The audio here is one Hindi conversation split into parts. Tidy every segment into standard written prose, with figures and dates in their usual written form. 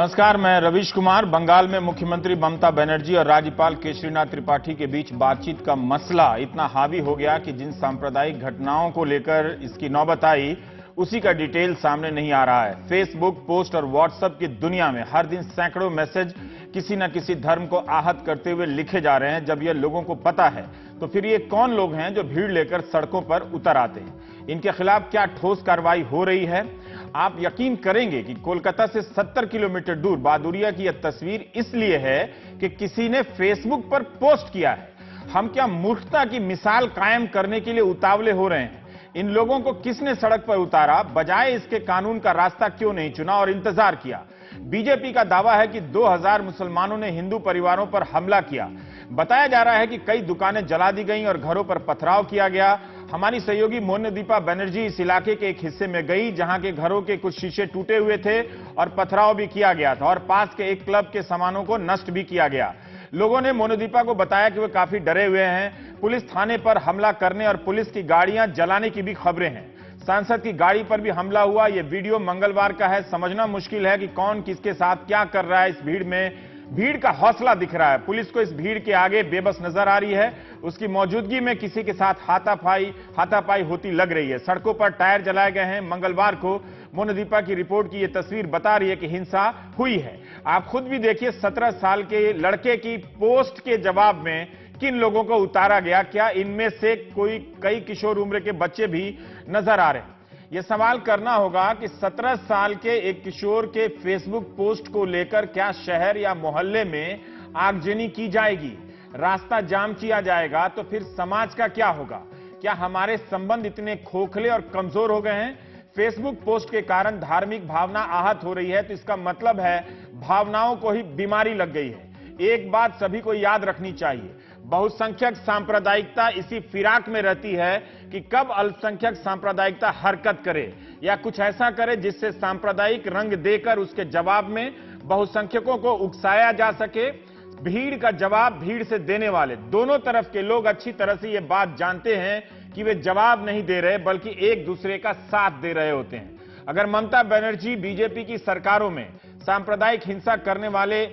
नमस्कार, मैं रवीश कुमार। बंगाल में मुख्यमंत्री ममता बनर्जी और राज्यपाल केशरीनाथ त्रिपाठी के बीच बातचीत का मसला इतना हावी हो गया कि जिन सांप्रदायिक घटनाओं को लेकर इसकी नौबत आई, उसी का डिटेल सामने नहीं आ रहा है। फेसबुक पोस्ट और व्हाट्सएप की दुनिया में हर दिन सैकड़ों मैसेज किसी न किसी धर्म को आहत करते हुए लिखे जा रहे हैं। जब यह लोगों को पता है तो फिर ये कौन लोग हैं जो भीड़ लेकर सड़कों पर उतर आते हैं? इनके खिलाफ क्या ठोस कार्रवाई हो रही है? आप यकीन करेंगे कि कोलकाता से 70 किलोमीटर दूर बादुरिया की यह तस्वीर इसलिए है कि किसी ने फेसबुक पर पोस्ट किया है। हम क्या मूर्खता की मिसाल कायम करने के लिए उतावले हो रहे हैं? इन लोगों को किसने सड़क पर उतारा? बजाय इसके कानून का रास्ता क्यों नहीं चुना और इंतजार किया? बीजेपी का दावा है कि 2000 मुसलमानों ने हिंदू परिवारों पर हमला किया। बताया जा रहा है कि कई दुकानें जला दी गईं और घरों पर पथराव किया गया। हमारी सहयोगी मोनदीपा बनर्जी इस इलाके के एक हिस्से में गई जहां के घरों के कुछ शीशे टूटे हुए थे और पथराव भी किया गया था और पास के एक क्लब के सामानों को नष्ट भी किया गया। लोगों ने मोनदीपा को बताया कि वे काफी डरे हुए हैं। पुलिस थाने पर हमला करने और पुलिस की गाड़ियां जलाने की भी खबरें हैं। सांसद की गाड़ी पर भी हमला हुआ। यह वीडियो मंगलवार का है। समझना मुश्किल है कि कौन किसके साथ क्या कर रहा है। इस भीड़ में भीड़ का हौसला दिख रहा है। पुलिस को इस भीड़ के आगे बेबस नजर आ रही है। उसकी मौजूदगी में किसी के साथ हाथापाई होती लग रही है। सड़कों पर टायर जलाए गए हैं। मंगलवार को मोनदीपा की रिपोर्ट की यह तस्वीर बता रही है कि हिंसा हुई है। आप खुद भी देखिए, 17 साल के लड़के की पोस्ट के जवाब में किन लोगों को उतारा गया। क्या इनमें से कई किशोर उम्र के बच्चे भी नजर आ रहे हैं? यह सवाल करना होगा कि 17 साल के एक किशोर के फेसबुक पोस्ट को लेकर क्या शहर या मोहल्ले में आगजनी की जाएगी, रास्ता जाम किया जाएगा, तो फिर समाज का क्या होगा? क्या हमारे संबंध इतने खोखले और कमजोर हो गए हैं? फेसबुक पोस्ट के कारण धार्मिक भावना आहत हो रही है तो इसका मतलब है भावनाओं को ही बीमारी लग गई है। एक बात सभी को याद रखनी चाहिए, बहुसंख्यक सांप्रदायिकता इसी फिराक में रहती है कि कब अल्पसंख्यक सांप्रदायिकता हरकत करे या कुछ ऐसा करे जिससे सांप्रदायिक रंग देकर उसके जवाब में बहुसंख्यकों को उकसाया जा सके। भीड़ का जवाब भीड़ से देने वाले दोनों तरफ के लोग अच्छी तरह से यह बात जानते हैं कि वे जवाब नहीं दे रहे बल्कि एक दूसरे का साथ दे रहे होते हैं। अगर ममता बनर्जी बीजेपी की सरकारों में सांप्रदायिक हिंसा करने वाले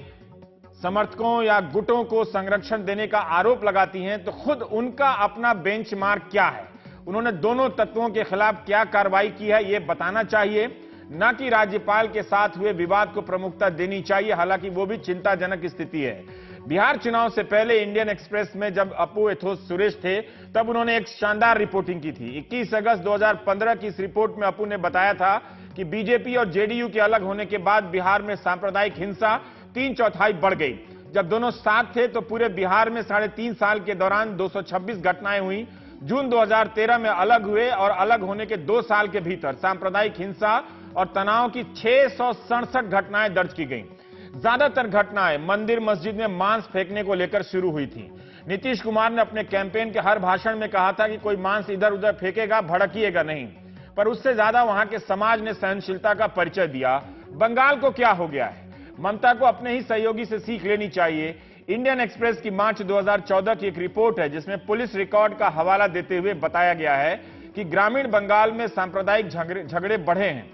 समर्थकों या गुटों को संरक्षण देने का आरोप लगाती हैं तो खुद उनका अपना बेंचमार्क क्या है? उन्होंने दोनों तत्वों के खिलाफ क्या कार्रवाई की है, यह बताना चाहिए, न कि राज्यपाल के साथ हुए विवाद को प्रमुखता देनी चाहिए। हालांकि वो भी चिंताजनक स्थिति है। बिहार चुनाव से पहले इंडियन एक्सप्रेस में जब अपू एथोस सुरेश थे तब उन्होंने एक शानदार रिपोर्टिंग की थी। 21 अगस्त 2015 की इस रिपोर्ट में अपू ने बताया था कि बीजेपी और जेडीयू के अलग होने के बाद बिहार में सांप्रदायिक हिंसा 3/4 बढ़ गई। जब दोनों साथ थे तो पूरे बिहार में 3.5 साल के दौरान 226 घटनाएं हुई। जून 2013 में अलग हुए और अलग होने के 2 साल के भीतर सांप्रदायिक हिंसा और तनाव की 667 घटनाएं दर्ज की गईं। ज्यादातर घटनाएं मंदिर मस्जिद में मांस फेंकने को लेकर शुरू हुई थी। नीतीश कुमार ने अपने कैंपेन के हर भाषण में कहा था कि कोई मांस इधर उधर फेंकेगा, भड़किएगा नहीं, पर उससे ज्यादा वहां के समाज ने सहनशीलता का परिचय दिया। बंगाल को क्या हो गया है? ममता को अपने ही सहयोगी से सीख लेनी चाहिए। इंडियन एक्सप्रेस की मार्च 2014 की एक रिपोर्ट है जिसमें पुलिस रिकॉर्ड का हवाला देते हुए बताया गया है कि ग्रामीण बंगाल में सांप्रदायिक झगड़े बढ़े हैं।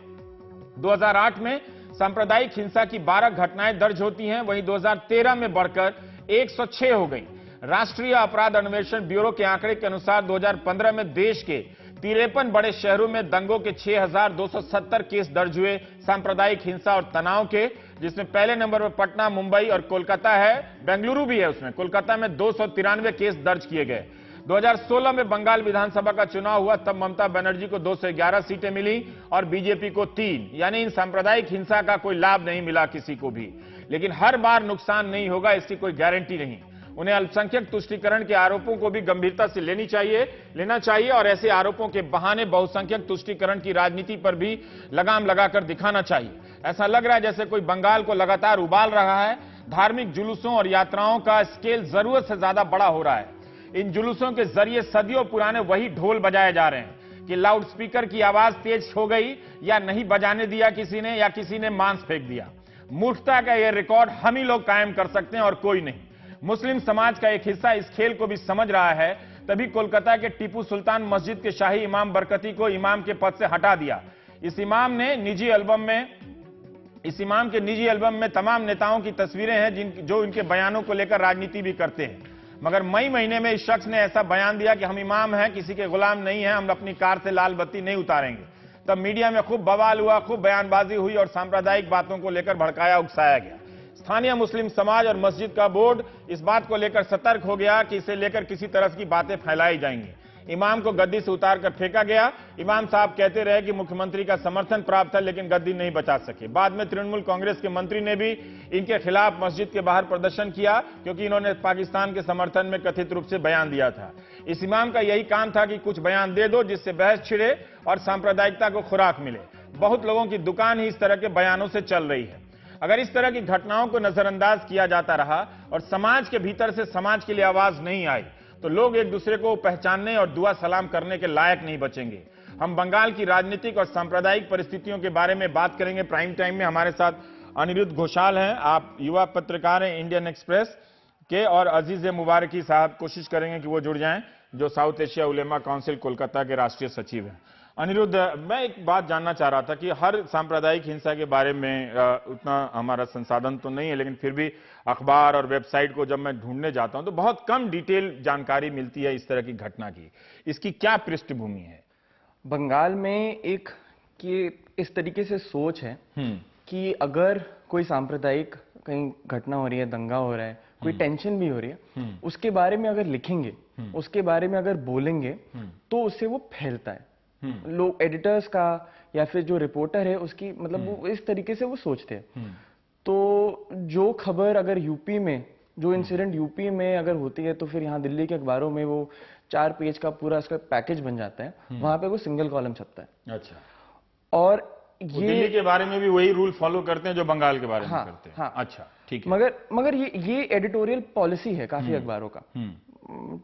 2008 में सांप्रदायिक हिंसा की 12 घटनाएं दर्ज होती हैं, वहीं 2013 में बढ़कर 106 हो गई। राष्ट्रीय अपराध अन्वेषण ब्यूरो के आंकड़े के अनुसार 2015 में देश के 53 बड़े शहरों में दंगों के 6270 केस दर्ज हुए सांप्रदायिक हिंसा और तनाव के, जिसमें पहले नंबर पर पटना, मुंबई और कोलकाता है। बेंगलुरु भी है उसमें। कोलकाता में 293 केस दर्ज किए गए। 2016 में बंगाल विधानसभा का चुनाव हुआ, तब ममता बनर्जी को 211 सीटें मिली और बीजेपी को 3। यानी इन सांप्रदायिक हिंसा का कोई लाभ नहीं मिला किसी को भी। लेकिन हर बार नुकसान नहीं होगा इसकी कोई गारंटी नहीं। उन्हें अल्पसंख्यक तुष्टीकरण के आरोपों को भी गंभीरता से लेना चाहिए और ऐसे आरोपों के बहाने बहुसंख्यक तुष्टीकरण की राजनीति पर भी लगाम लगाकर दिखाना चाहिए। ऐसा लग रहा है जैसे कोई बंगाल को लगातार उबाल रहा है। धार्मिक जुलूसों और यात्राओं का स्केल जरूरत से ज्यादा बड़ा हो रहा है। इन जुलूसों के जरिए सदियों पुराने वही ढोल बजाए जा रहे हैं कि लाउडस्पीकर की आवाज तेज हो गई या नहीं बजाने दिया किसी ने, या किसी ने मांस फेंक दिया। मूर्खता का यह रिकॉर्ड हम ही लोग कायम कर सकते हैं और कोई नहीं। मुस्लिम समाज का एक हिस्सा इस खेल को भी समझ रहा है, तभी कोलकाता के टीपू सुल्तान मस्जिद के शाही इमाम बरकती को इमाम के पद से हटा दिया। इस इमाम ने निजी एल्बम में इस इमाम के निजी एल्बम में तमाम नेताओं की तस्वीरें हैं जो इनके बयानों को लेकर राजनीति भी करते हैं। मगर मई महीने में इस शख्स ने ऐसा बयान दिया कि हम इमाम हैं, किसी के गुलाम नहीं हैं, हम अपनी कार से लाल बत्ती नहीं उतारेंगे। तब मीडिया में खूब बवाल हुआ, खूब बयानबाजी हुई और सांप्रदायिक बातों को लेकर भड़काया उकसाया गया। स्थानीय मुस्लिम समाज और मस्जिद का बोर्ड इस बात को लेकर सतर्क हो गया कि इसे लेकर किसी तरह की बातें फैलाई जाएंगी। इमाम को गद्दी से उतारकर फेंका गया। इमाम साहब कहते रहे कि मुख्यमंत्री का समर्थन प्राप्त था, लेकिन गद्दी नहीं बचा सके। बाद में तृणमूल कांग्रेस के मंत्री ने भी इनके खिलाफ मस्जिद के बाहर प्रदर्शन किया, क्योंकि इन्होंने पाकिस्तान के समर्थन में कथित रूप से बयान दिया था। इस इमाम का यही काम था कि कुछ बयान दे दो जिससे बहस छिड़े और सांप्रदायिकता को खुराक मिले। बहुत लोगों की दुकान ही इस तरह के बयानों से चल रही है। अगर इस तरह की घटनाओं को नजरअंदाज किया जाता रहा और समाज के भीतर से समाज के लिए आवाज नहीं आई, तो लोग एक दूसरे को पहचानने और दुआ सलाम करने के लायक नहीं बचेंगे। हम बंगाल की राजनीतिक और सांप्रदायिक परिस्थितियों के बारे में बात करेंगे। प्राइम टाइम में हमारे साथ अनिरुद्ध घोषाल हैं, आप युवा पत्रकार हैं इंडियन एक्सप्रेस के, और अजीज मुबारकी साहब कोशिश करेंगे कि वो जुड़ जाएं, जो साउथ एशिया उलेमा काउंसिल कोलकाता के राष्ट्रीय सचिव हैं। अनिरुद्ध, मैं एक बात जानना चाह रहा था कि हर सांप्रदायिक हिंसा के बारे में उतना हमारा संसाधन तो नहीं है, लेकिन फिर भी अखबार और वेबसाइट को जब मैं ढूंढने जाता हूं तो बहुत कम डिटेल जानकारी मिलती है इस तरह की घटना की। इसकी क्या पृष्ठभूमि है? बंगाल में एक कि इस तरीके से सोच है कि अगर कोई सांप्रदायिक कहीं घटना हो रही है, दंगा हो रहा है, कोई टेंशन भी हो रही है, उसके बारे में अगर लिखेंगे, उसके बारे में अगर बोलेंगे, तो उससे वो फैलता है। लोग एडिटर्स का या फिर जो रिपोर्टर है उसकी मतलब वो इस तरीके से वो सोचते हैं। तो जो खबर अगर यूपी में, जो इंसिडेंट यूपी में अगर होती है, तो फिर यहाँ दिल्ली के अखबारों में वो 4 पेज का पूरा इसका पैकेज बन जाता है। वहां पे वो सिंगल कॉलम छपता है। अच्छा। और ये दिल्ली के बारे में भी वही रूल फॉलो करते हैं जो बंगाल के बारे में करते हैं। हाँ, अच्छा, ठीक है। मगर ये एडिटोरियल पॉलिसी है काफी अखबारों का।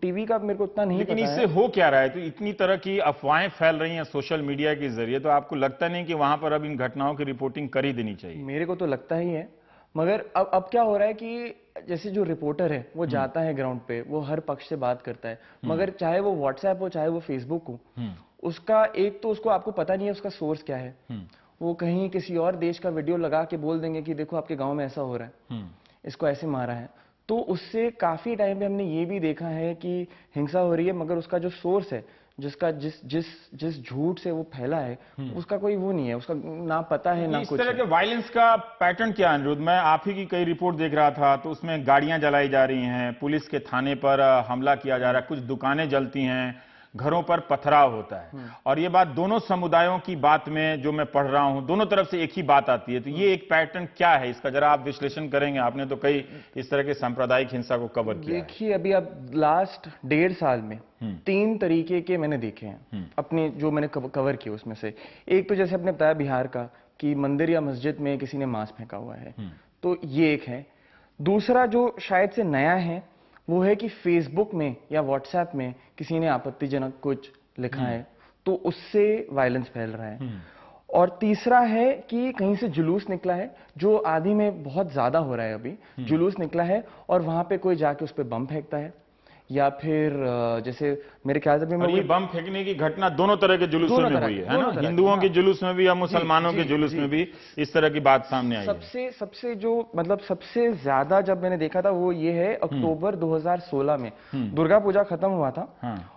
टीवी का मेरे को उतना नहीं पता है। लेकिन इससे हो क्या रहा है? तो इतनी तरह की अफवाहें फैल रही हैं सोशल मीडिया के जरिए, तो आपको लगता नहीं कि वहां पर अब इन घटनाओं की रिपोर्टिंग कर ही देनी चाहिए? मेरे को तो लगता ही है, मगर अब क्या हो रहा है कि जैसे जो रिपोर्टर है वो जाता है ग्राउंड पे, वो हर पक्ष से बात करता है, मगर चाहे वो व्हाट्सएप हो चाहे वो फेसबुक हो, उसका एक तो उसको आपको पता नहीं है उसका सोर्स क्या है। वो कहीं किसी और देश का वीडियो लगा के बोल देंगे कि देखो आपके गांव में ऐसा हो रहा है, इसको ऐसे मारा है। तो उससे काफी टाइम पे हमने ये भी देखा है कि हिंसा हो रही है, मगर उसका जो सोर्स है, जिसका जिस झूठ से वो फैला है, उसका कोई वो नहीं है, उसका ना पता है ना कुछ। इस तरह के वायलेंस का पैटर्न क्या है अनिरुद्ध? मैं आप ही की कई रिपोर्ट देख रहा था, तो उसमें गाड़ियां जलाई जा रही हैं, पुलिस के थाने पर हमला किया जा रहा है, कुछ दुकानें जलती हैं, घरों पर पथराव होता है। और ये बात दोनों समुदायों की बात में जो मैं पढ़ रहा हूं, दोनों तरफ से एक ही बात आती है। तो ये एक पैटर्न क्या है इसका, जरा आप विश्लेषण करेंगे? आपने तो कई इस तरह के सांप्रदायिक हिंसा को कवर किया है। देखिए, अभी अब लास्ट 1.5 साल में 3 तरीके के मैंने देखे हैं अपने, जो मैंने कवर किए उसमें से। एक तो जैसे आपने बताया बिहार का, कि मंदिर या मस्जिद में किसी ने मांस फेंका हुआ है, तो ये एक है। दूसरा जो शायद से नया है वो है कि फेसबुक में या व्हाट्सएप में किसी ने आपत्तिजनक कुछ लिखा है, तो उससे वायलेंस फैल रहा है। और तीसरा है कि कहीं से जुलूस निकला है, जो आदि में बहुत ज्यादा हो रहा है अभी। जुलूस निकला है और वहां पे कोई जाके उस पर बम फेंकता है, या फिर जैसे मेरे ख्याल से और ये बम फेंकने की घटना दोनों तरह के जुलूसों में हुई है ना? हिंदुओं के जुलूस में भी या मुसलमानों के जुलूस में भी इस तरह की बात सामने आई है। सबसे जो मतलब सबसे ज्यादा जब मैंने देखा था वो ये है, अक्टूबर 2016 में दुर्गा पूजा खत्म हुआ था,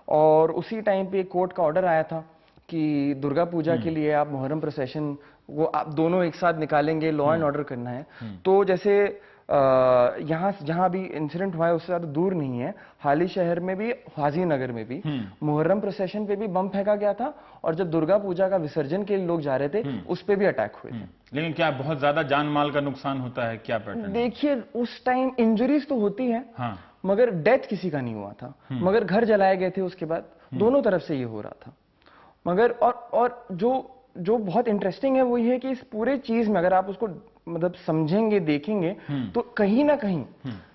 और उसी टाइम पे कोर्ट का ऑर्डर आया था कि दुर्गा पूजा के लिए आप मुहर्रम प्रोसेशन वो आप दोनों एक साथ निकालेंगे, लॉ एंड ऑर्डर करना है। तो जैसे यहाँ जहां भी इंसिडेंट हुआ है उससे ज्यादा दूर नहीं है, हाली शहर में भी, हाजी नगर में भी मुहर्रम प्रोसेशन पे भी बम फेंका गया था, और जब दुर्गा पूजा का विसर्जन के लिए लोग जा रहे थे उस पे भी अटैक हुए थे। लेकिन क्या बहुत ज्यादा जान माल का नुकसान होता है? क्या पैटर्न? देखिए, उस टाइम इंजरीज तो होती है, मगर डेथ किसी का नहीं हुआ था, मगर घर जलाए गए थे उसके बाद। दोनों तरफ से ये हो रहा था। मगर और जो बहुत इंटरेस्टिंग है वो ये है कि इस पूरे चीज में अगर आप उसको मतलब समझेंगे, देखेंगे, तो कहीं ना कहीं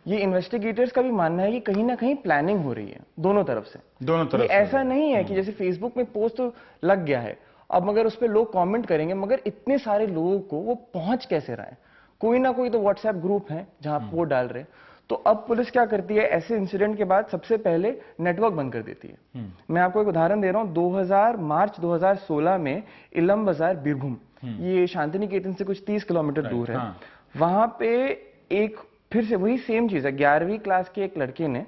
ये इन्वेस्टिगेटर्स का भी मानना है कि कहीं ना कहीं प्लानिंग हो रही है दोनों तरफ से। ऐसा नहीं है कि जैसे फेसबुक में पोस्ट तो लग गया है, अब मगर उस पर लोग कमेंट करेंगे, मगर इतने सारे लोगों को वो पहुंच कैसे रहा है? कोई ना कोई तो व्हाट्सएप ग्रुप है जहां वो डाल रहे। तो अब पुलिस क्या करती है, ऐसे इंसिडेंट के बाद सबसे पहले नेटवर्क बंद कर देती है। मैं आपको एक उदाहरण दे रहा हूं, मार्च 2016 में इलम बाजार बीरभूम ये शांति निकेतन से कुछ 30 किलोमीटर दूर है। वहां पे एक फिर से वही सेम चीज है, 11वीं क्लास के एक लड़के ने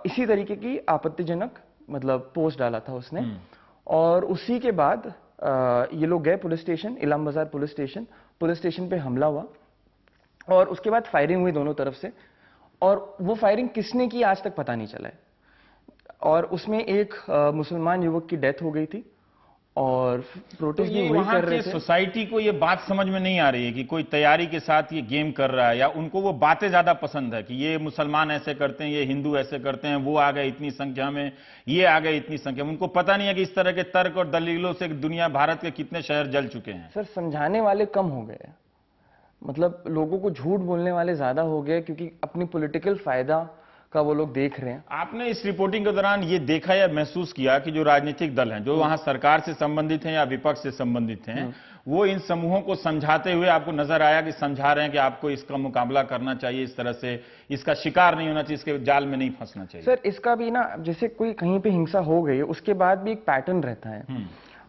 इसी तरीके की आपत्तिजनक मतलब पोस्ट डाला था उसने, और उसी के बाद ये लोग गए पुलिस स्टेशन, इलाम बाजार पुलिस स्टेशन पे हमला हुआ और उसके बाद फायरिंग हुई दोनों तरफ से, और वो फायरिंग किसने की आज तक पता नहीं चला है। और उसमें एक मुसलमान युवक की डेथ हो गई थी और प्रोटेस्ट भी वही कर रहे थे। सोसाइटी को ये बात समझ में नहीं आ रही है कि कोई तैयारी के साथ ये गेम कर रहा है, या उनको वो बातें ज्यादा पसंद है कि ये मुसलमान ऐसे करते हैं, ये हिंदू ऐसे करते हैं, वो आ गए इतनी संख्या में, ये आ गए इतनी संख्या में। उनको पता नहीं है कि इस तरह के तर्क और दलीलों से दुनिया भारत के कितने शहर जल चुके हैं। सर समझाने वाले कम हो गए, मतलब लोगों को झूठ बोलने वाले ज्यादा हो गए, क्योंकि अपनी पॉलिटिकल फायदा का वो लोग देख रहे हैं। आपने इस रिपोर्टिंग के दौरान ये देखा या महसूस किया कि जो राजनीतिक दल हैं, जो वहां सरकार से संबंधित हैं या विपक्ष से संबंधित हैं, वो इन समूहों को समझाते हुए आपको नजर आया कि समझा रहे हैं कि आपको इसका मुकाबला करना चाहिए, इस तरह से इसका शिकार नहीं होना चाहिए, इसके जाल में नहीं फंसना चाहिए? सर इसका भी ना, जैसे कोई कहीं पे हिंसा हो गई है उसके बाद भी एक पैटर्न रहता है।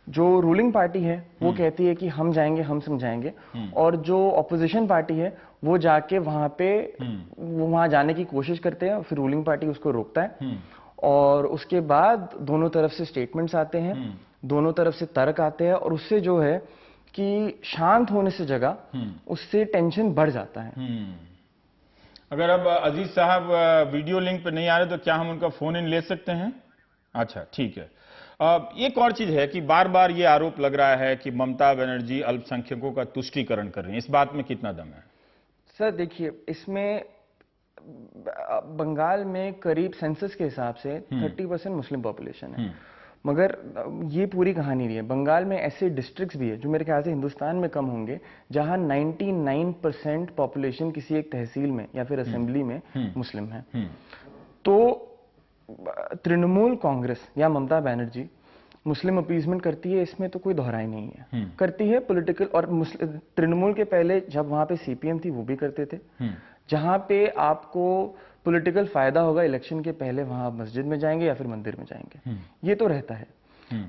जो रूलिंग पार्टी है वो कहती है कि हम जाएंगे, हम समझाएंगे, और जो ऑपोजिशन पार्टी है वो जाके वहां जाने की कोशिश करते हैं, फिर रूलिंग पार्टी उसको रोकता है, और उसके बाद दोनों तरफ से स्टेटमेंट्स आते हैं, दोनों तरफ से तर्क आते हैं, और उससे जो है कि शांत होने से जगह उससे टेंशन बढ़ जाता है। अगर अब अजीज साहब वीडियो लिंक पे नहीं आ रहे तो क्या हम उनका फोन इन ले सकते हैं? अच्छा ठीक है। एक और चीज है कि बार बार ये आरोप लग रहा है कि ममता बनर्जी अल्पसंख्यकों का तुष्टीकरण कर रही है, इस बात में कितना दम है? सर देखिए, इसमें बंगाल में करीब सेंसस के हिसाब से 30% मुस्लिम पॉपुलेशन है, मगर ये पूरी कहानी नहीं है। बंगाल में ऐसे डिस्ट्रिक्ट्स भी है जो मेरे ख्याल से हिंदुस्तान में कम होंगे, जहां 99% पॉपुलेशन किसी एक तहसील में या फिर असेंबली में मुस्लिम है। तो तृणमूल कांग्रेस या ममता बनर्जी मुस्लिम अपीजमेंट करती है, इसमें तो कोई दोहराई नहीं है। करती है पॉलिटिकल, और तृणमूल के पहले जब वहां पे सीपीएम थी वो भी करते थे, जहां पे आपको पॉलिटिकल फायदा होगा इलेक्शन के पहले वहां आप मस्जिद में जाएंगे या फिर मंदिर में जाएंगे, ये तो रहता है।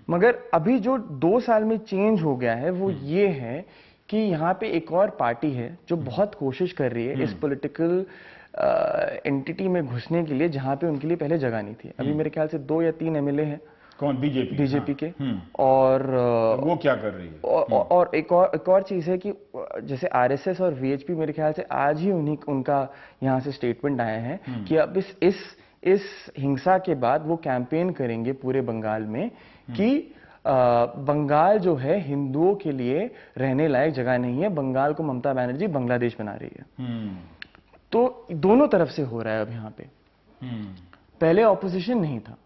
मगर अभी जो 2 साल में चेंज हो गया है वो ये है कि यहाँ पे एक और पार्टी है जो बहुत कोशिश कर रही है इस पॉलिटिकल एंटिटी में घुसने के लिए, जहां पे उनके लिए पहले जगह नहीं थी। अभी मेरे ख्याल से 2 या 3 एमएलए हैं। कौन? बीजेपी के। और वो क्या कर रही है? और एक और चीज है कि जैसे आरएसएस और वीएचपी, मेरे ख्याल से आज ही उनका यहाँ से स्टेटमेंट आया है कि अब इस हिंसा के बाद वो कैंपेन करेंगे पूरे बंगाल में कि बंगाल जो है हिंदुओं के लिए रहने लायक जगह नहीं है, बंगाल को ममता बनर्जी बांग्लादेश बना रही है। तो दोनों तरफ से हो रहा है अब यहाँ पे। पहले ऑपोजिशन नहीं था,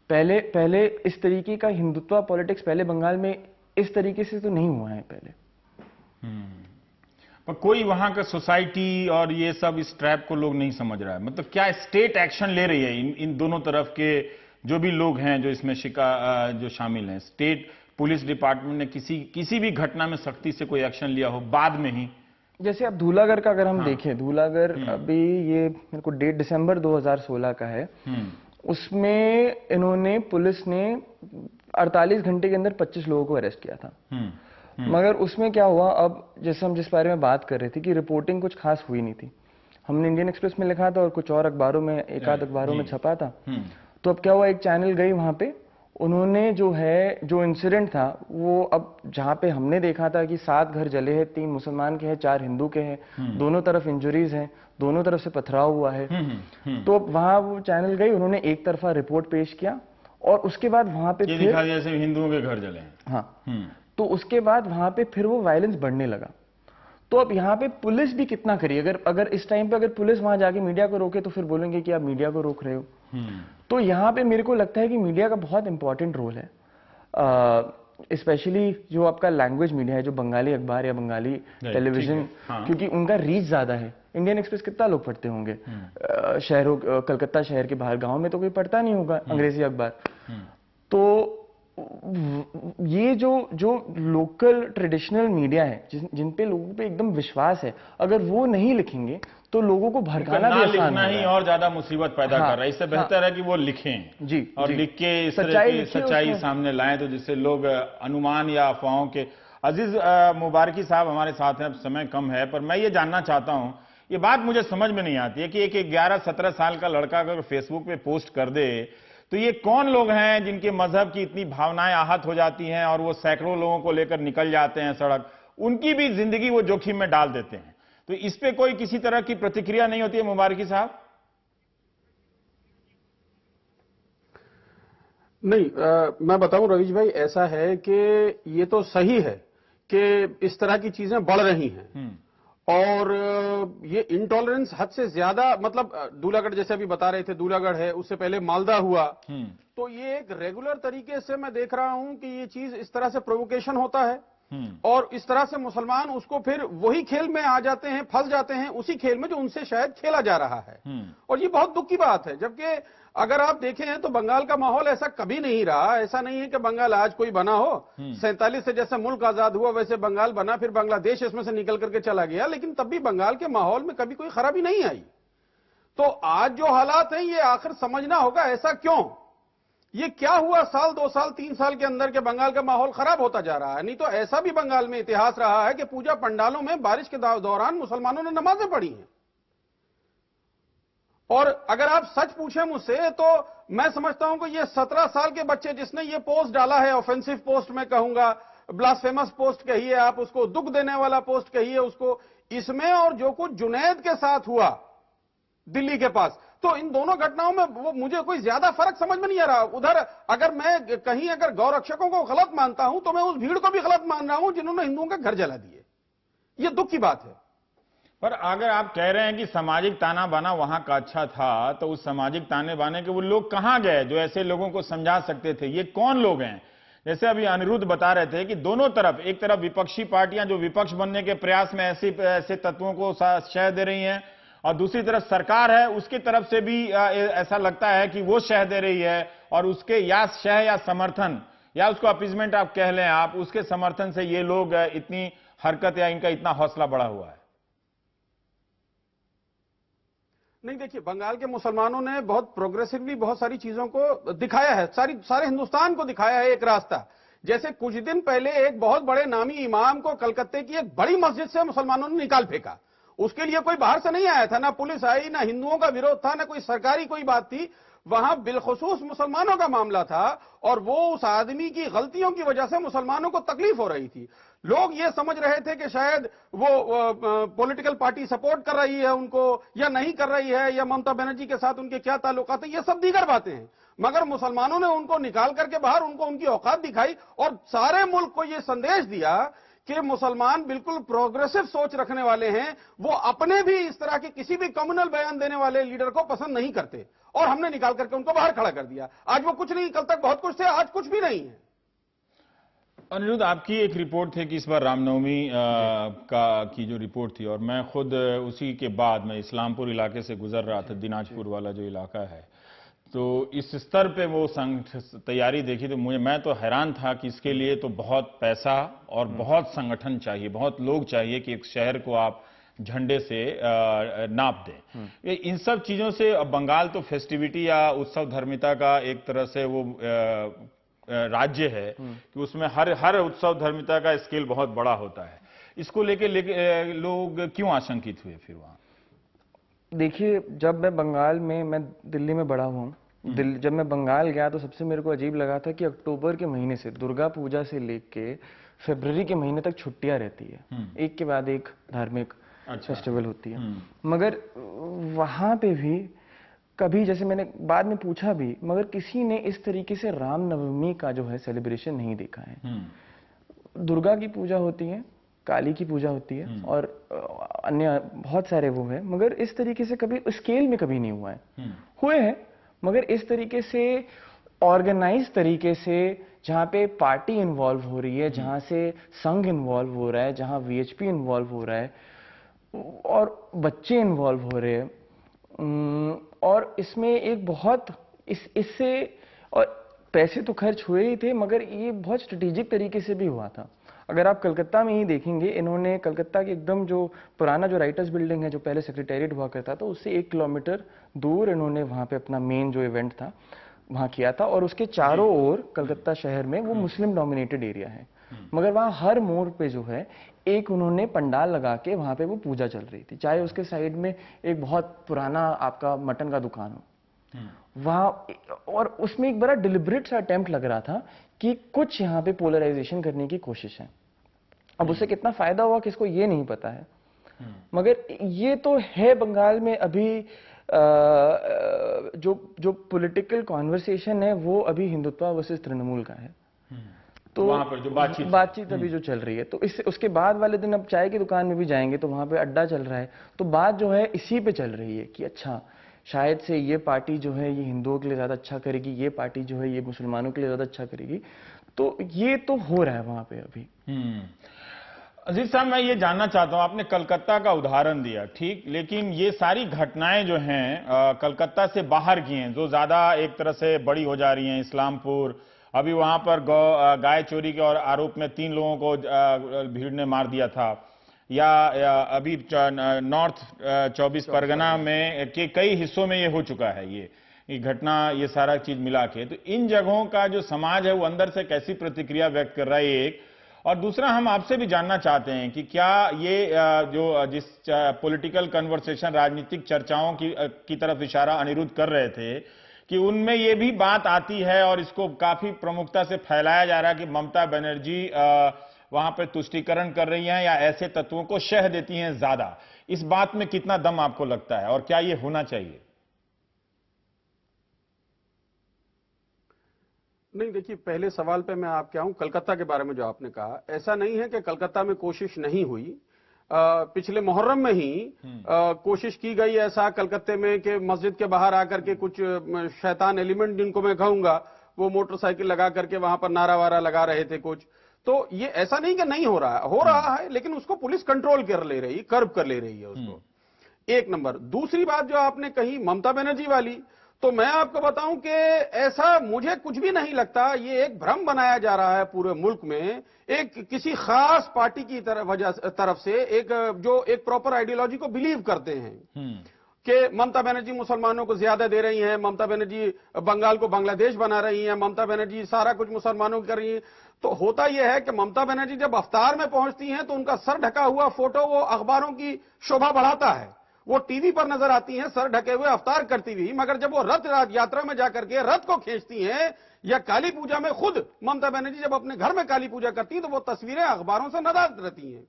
पहले इस तरीके का हिंदुत्व पॉलिटिक्स पहले बंगाल में इस तरीके से तो नहीं हुआ है पहले। पर कोई वहां का सोसाइटी और ये सब इस ट्रैप को लोग नहीं समझ रहा है। मतलब क्या स्टेट एक्शन ले रही है इन दोनों तरफ के जो भी लोग हैं जो इसमें जो शामिल हैं? स्टेट पुलिस डिपार्टमेंट ने किसी भी घटना में सख्ती से कोई एक्शन लिया हो बाद में ही? जैसे अब धूलागढ़ का अगर हम देखें, धूलागढ़ अभी ये मेरे को डेट दिसंबर 2016 का है, उसमें इन्होंने पुलिस ने 48 घंटे के अंदर 25 लोगों को अरेस्ट किया था। मगर उसमें क्या हुआ, अब जैसे हम जिस बारे में बात कर रहे थे कि रिपोर्टिंग कुछ खास हुई नहीं थी, हमने इंडियन एक्सप्रेस में लिखा था और कुछ और अखबारों में, एक आध अखबारों में छपा था। तो अब क्या हुआ, एक चैनल गई वहां पे, उन्होंने जो इंसिडेंट था वो, अब जहां पे हमने देखा था कि 7 घर जले हैं, 3 मुसलमान के हैं, 4 हिंदू के हैं, दोनों तरफ इंजरीज हैं, दोनों तरफ से पथराव हुआ है। तो वहां वो चैनल गई, उन्होंने एक तरफा रिपोर्ट पेश किया, और उसके बाद वहां पे फिर जैसे हिंदुओं के घर जले हैं। हाँ, तो उसके बाद वहां पे फिर वो वायलेंस बढ़ने लगा। तो अब यहाँ पे पुलिस भी कितना करी, अगर इस टाइम पे अगर पुलिस वहां जाके मीडिया को रोके तो फिर बोलेंगे कि आप मीडिया को रोक रहे हो। तो यहाँ पे मेरे को लगता है कि मीडिया का बहुत इंपॉर्टेंट रोल है, स्पेशली जो आपका लैंग्वेज मीडिया है, जो बंगाली अखबार या बंगाली टेलीविजन, क्योंकि उनका रीच ज्यादा है। इंडियन एक्सप्रेस कितना लोग पढ़ते होंगे शहरों, कलकत्ता शहर के बाहर, गांव में तो कोई पढ़ता नहीं होगा अंग्रेजी अखबार। तो ये जो लोकल ट्रेडिशनल मीडिया है जिन पे लोगों पे एकदम विश्वास है, अगर वो नहीं लिखेंगे तो लोगों को भड़काना भी आसान लिखना ही और ज्यादा मुसीबत पैदा कर रहा है। इससे बेहतर है कि वो लिखें जी और जी, लिख के इस तरह की सच्चाई सामने लाएं, तो जिससे लोग अनुमान या अफवाहों के। अजीज मुबारकी साहब हमारे साथ हैं, अब समय कम है, पर मैं ये जानना चाहता हूं, ये बात मुझे समझ में नहीं आती है कि एक 11-17 साल का लड़का अगर फेसबुक पे पोस्ट कर दे, तो ये कौन लोग हैं जिनके मजहब की इतनी भावनाएं आहत हो जाती हैं और वो सैकड़ों लोगों को लेकर निकल जाते हैं सड़क, उनकी भी जिंदगी वो जोखिम में डाल देते हैं। तो इस पे कोई किसी तरह की प्रतिक्रिया नहीं होती है मुबारकी साहब? नहीं, मैं बताऊं रवीश भाई, ऐसा है कि ये तो सही है कि इस तरह की चीजें बढ़ रही हैं और ये इंटॉलरेंस हद से ज्यादा, मतलब दूलागढ़ जैसे अभी बता रहे थे, दूलागढ़ है, उससे पहले मालदा हुआ, तो ये एक रेगुलर तरीके से मैं देख रहा हूं कि ये चीज इस तरह से प्रोवोकेशन होता है और इस तरह से मुसलमान उसको फिर वही खेल में आ जाते हैं, फंस जाते हैं उसी खेल में जो उनसे शायद खेला जा रहा है। और ये बहुत दुख की बात है, जबकि अगर आप देखें तो बंगाल का माहौल ऐसा कभी नहीं रहा। ऐसा नहीं है कि बंगाल आज कोई बना हो, 47 से जैसे मुल्क आजाद हुआ वैसे बंगाल बना, फिर बांग्लादेश इसमें से निकल करके चला गया, लेकिन तब भी बंगाल के माहौल में कभी कोई खराबी नहीं आई। तो आज जो हालात हैं ये आखिर समझना होगा ऐसा क्यों, ये क्या हुआ साल 2 साल 3 साल के अंदर के बंगाल का माहौल खराब होता जा रहा है। नहीं तो ऐसा भी बंगाल में इतिहास रहा है कि पूजा पंडालों में बारिश के दौरान मुसलमानों ने नमाजें पढ़ी हैं। और अगर आप सच पूछें मुझसे तो मैं समझता हूं कि ये 17 साल के बच्चे जिसने ये पोस्ट डाला है, ऑफेंसिव पोस्ट मैं कहूंगा, ब्लास्फेमस पोस्ट कहिए आप उसको, दुख देने वाला पोस्ट कहिए उसको, इसमें और जो कुछ जुनैद के साथ हुआ दिल्ली के पास, तो इन दोनों घटनाओं में वो मुझे कोई ज्यादा फर्क समझ में नहीं आ रहा। उधर अगर मैं कहीं अगर गौरक्षकों को गलत मानता हूं तो मैं उस भीड़ को भी गलत मान रहा हूं जिन्होंने हिंदुओं के घर जला दिए। ये दुख की बात है। पर अगर आप कह रहे हैं कि सामाजिक ताना बाना वहां का अच्छा था, तो उस सामाजिक ताने बाने के वो लोग कहां गए जो ऐसे लोगों को समझा सकते थे? ये कौन लोग हैं? जैसे अभी अनिरुद्ध बता रहे थे कि दोनों तरफ, एक तरफ विपक्षी पार्टियां जो विपक्ष बनने के प्रयास में ऐसे तत्वों को शह दे रही हैं, और दूसरी तरफ सरकार है, उसकी तरफ से भी ऐसा लगता है कि वो शह दे रही है, और उसके या शह या समर्थन या उसको अपीजमेंट आप कह लें, आप उसके समर्थन से ये लोग इतनी हरकत या इनका इतना हौसला बढ़ा हुआ है। नहीं, देखिए, बंगाल के मुसलमानों ने बहुत प्रोग्रेसिवली बहुत सारी चीजों को दिखाया है, सारे हिंदुस्तान को दिखाया है एक रास्ता। जैसे कुछ दिन पहले एक बहुत बड़े नामी इमाम को कलकत्ते की एक बड़ी मस्जिद से मुसलमानों ने निकाल फेंका। उसके लिए कोई बाहर से नहीं आया था, ना पुलिस आई, ना हिंदुओं का विरोध था, ना कोई सरकारी कोई बात थी, वहां बिलखुसूस मुसलमानों का मामला था और वो उस आदमी की गलतियों की वजह से मुसलमानों को तकलीफ हो रही थी। लोग ये समझ रहे थे कि शायद वो पॉलिटिकल पार्टी सपोर्ट कर रही है उनको या नहीं कर रही है, या ममता बनर्जी के साथ उनके क्या ताल्लुकात है, ये सब दीगर बातें हैं। मगर मुसलमानों ने उनको निकाल करके बाहर उनको उनकी औकात दिखाई और सारे मुल्क को यह संदेश दिया कि मुसलमान बिल्कुल प्रोग्रेसिव सोच रखने वाले हैं, वो अपने भी इस तरह के किसी भी कम्युनल बयान देने वाले लीडर को पसंद नहीं करते, और हमने निकाल करके उनको बाहर खड़ा कर दिया। आज वो कुछ नहीं, कल तक बहुत कुछ थे, आज कुछ भी नहीं है। अनिरुद्ध, आपकी एक रिपोर्ट थी कि इस बार रामनवमी की जो रिपोर्ट थी, और मैं खुद उसी के बाद मैं इस्लामपुर इलाके से गुजर रहा था, दिनाजपुर वाला जो इलाका है, तो इस स्तर पे वो तैयारी देखी तो मैं तो हैरान था कि इसके लिए तो बहुत पैसा और बहुत संगठन चाहिए, बहुत लोग चाहिए कि एक शहर को आप झंडे से नाप दें। इन सब चीजों से बंगाल तो फेस्टिविटी या उत्सव धर्मिता का एक तरह से वो राज्य है कि उसमें हर उत्सव धर्मिता का स्केल बहुत बड़ा होता है। इसको लेके लोग क्यों आशंकित हुए फिर वहां? देखिए, जब मैं बंगाल में, मैं दिल्ली में बड़ा हूँ, जब मैं बंगाल गया तो सबसे मेरे को अजीब लगा था कि अक्टूबर के महीने से, दुर्गा पूजा से लेके फरवरी के महीने तक छुट्टियां रहती है, एक के बाद एक धार्मिक फेस्टिवल होती है। मगर वहां पे भी कभी, जैसे मैंने बाद में पूछा भी, मगर किसी ने इस तरीके से रामनवमी का जो है सेलिब्रेशन नहीं देखा है। दुर्गा की पूजा होती है, काली की पूजा होती है और अन्य बहुत सारे वो है, मगर इस तरीके से कभी स्केल में कभी नहीं हुआ है। हुए हैं मगर इस तरीके से ऑर्गेनाइज तरीके से, जहां पे पार्टी इन्वॉल्व हो रही है, जहां से संघ इन्वॉल्व हो रहा है, जहां वीएचपी इन्वॉल्व हो रहा है और बच्चे इन्वॉल्व हो रहे हैं, और इसमें एक बहुत इससे, और पैसे तो खर्च हुए ही थे, मगर ये बहुत स्ट्रेटेजिक तरीके से भी हुआ था। अगर आप कलकत्ता में ही देखेंगे, इन्होंने कलकत्ता के एकदम जो पुराना जो राइटर्स बिल्डिंग है, जो पहले सेक्रेटेरिएट हुआ करता था, उससे 1 किलोमीटर दूर इन्होंने वहां पे अपना मेन जो इवेंट था वहां किया था। और उसके चारों ओर कलकत्ता शहर में वो मुस्लिम डोमिनेटेड एरिया है, मगर वहां हर मोड़ पे जो है एक उन्होंने पंडाल लगा के वहां पे वो पूजा चल रही थी। चाहे उसके साइड में एक बहुत पुराना आपका मटन का दुकान हो वहां, और उसमें एक बड़ा डिलिबरेट सा अटेम्प्ट लग रहा था कि कुछ यहाँ पे पोलराइजेशन करने की कोशिश है। अब उससे कितना फायदा हुआ किसको ये नहीं पता है, मगर ये तो है बंगाल में अभी जो पॉलिटिकल कॉन्वर्सेशन है वो अभी हिंदुत्व वर्सेस तृणमूल का है। तो वहां पर जो बातचीत अभी जो चल रही है, तो इससे उसके बाद वाले दिन अब चाय की दुकान में भी जाएंगे तो वहां पे अड्डा चल रहा है, तो बात जो है इसी पे चल रही है कि अच्छा शायद से ये पार्टी जो है ये हिंदुओं के लिए ज्यादा अच्छा करेगी, ये पार्टी जो है ये मुसलमानों के लिए ज्यादा अच्छा करेगी। तो ये तो हो रहा है वहां पे अभी। अजीज साहब, मैं ये जानना चाहता हूं, आपने कलकत्ता का उदाहरण दिया, ठीक, लेकिन ये सारी घटनाएं जो हैं कलकत्ता से बाहर की हैं, जो ज्यादा एक तरह से बड़ी हो जा रही हैं। इस्लामपुर, अभी वहां पर गाय चोरी के और आरोप में 3 लोगों को भीड़ ने मार दिया था, या अभी नॉर्थ 24 परगना में के कई हिस्सों में ये हो चुका है, ये घटना, ये सारा चीज मिला के। तो इन जगहों का जो समाज है वो अंदर से कैसी प्रतिक्रिया व्यक्त कर रहा है, एक। और दूसरा, हम आपसे भी जानना चाहते हैं कि क्या ये जो जिस पॉलिटिकल कन्वर्सेशन, राजनीतिक चर्चाओं की तरफ इशारा अनिरुद्ध कर रहे थे, कि उनमें ये भी बात आती है और इसको काफी प्रमुखता से फैलाया जा रहा है कि ममता बनर्जी वहां पर तुष्टीकरण कर रही हैं या ऐसे तत्वों को शह देती हैं ज्यादा। इस बात में कितना दम आपको लगता है और क्या ये होना चाहिए? नहीं, देखिए, पहले सवाल पे मैं आपके आऊं, कलकत्ता के बारे में जो आपने कहा, ऐसा नहीं है कि कलकत्ता में कोशिश नहीं हुई। पिछले मुहर्रम में ही कोशिश की गई ऐसा कलकत्ते में कि मस्जिद के बाहर आकर के कुछ शैतान एलिमेंट, जिनको मैं कहूंगा, वो मोटरसाइकिल लगा करके वहां पर नारा वारा लगा रहे थे कुछ। तो ये ऐसा नहीं कि नहीं हो रहा है, लेकिन उसको पुलिस कंट्रोल कर ले रही, कर्व कर ले रही है उसको। एक नंबर। दूसरी बात जो आपने कही ममता बनर्जी वाली, तो मैं आपको बताऊं कि ऐसा मुझे कुछ भी नहीं लगता। ये एक भ्रम बनाया जा रहा है पूरे मुल्क में, एक किसी खास पार्टी की तरफ से, एक प्रॉपर आइडियोलॉजी को बिलीव करते हैं कि ममता बनर्जी मुसलमानों को ज्यादा दे रही हैं, ममता बनर्जी बंगाल को बांग्लादेश बना रही हैं, ममता बनर्जी सारा कुछ मुसलमानों की कर रही है। तो होता यह है कि ममता बनर्जी जब अफ्तार में पहुंचती हैं तो उनका सर ढका हुआ फोटो वो अखबारों की शोभा बढ़ाता है, वो टीवी पर नजर आती हैं सर ढके हुए अफ्तार करती हुई। मगर जब वो रथ यात्रा में जाकर के रथ को खींचती हैं, या काली पूजा में खुद ममता बनर्जी जब अपने घर में काली पूजा करती है, तो वो तस्वीरें अखबारों से नदारद रहती हैं।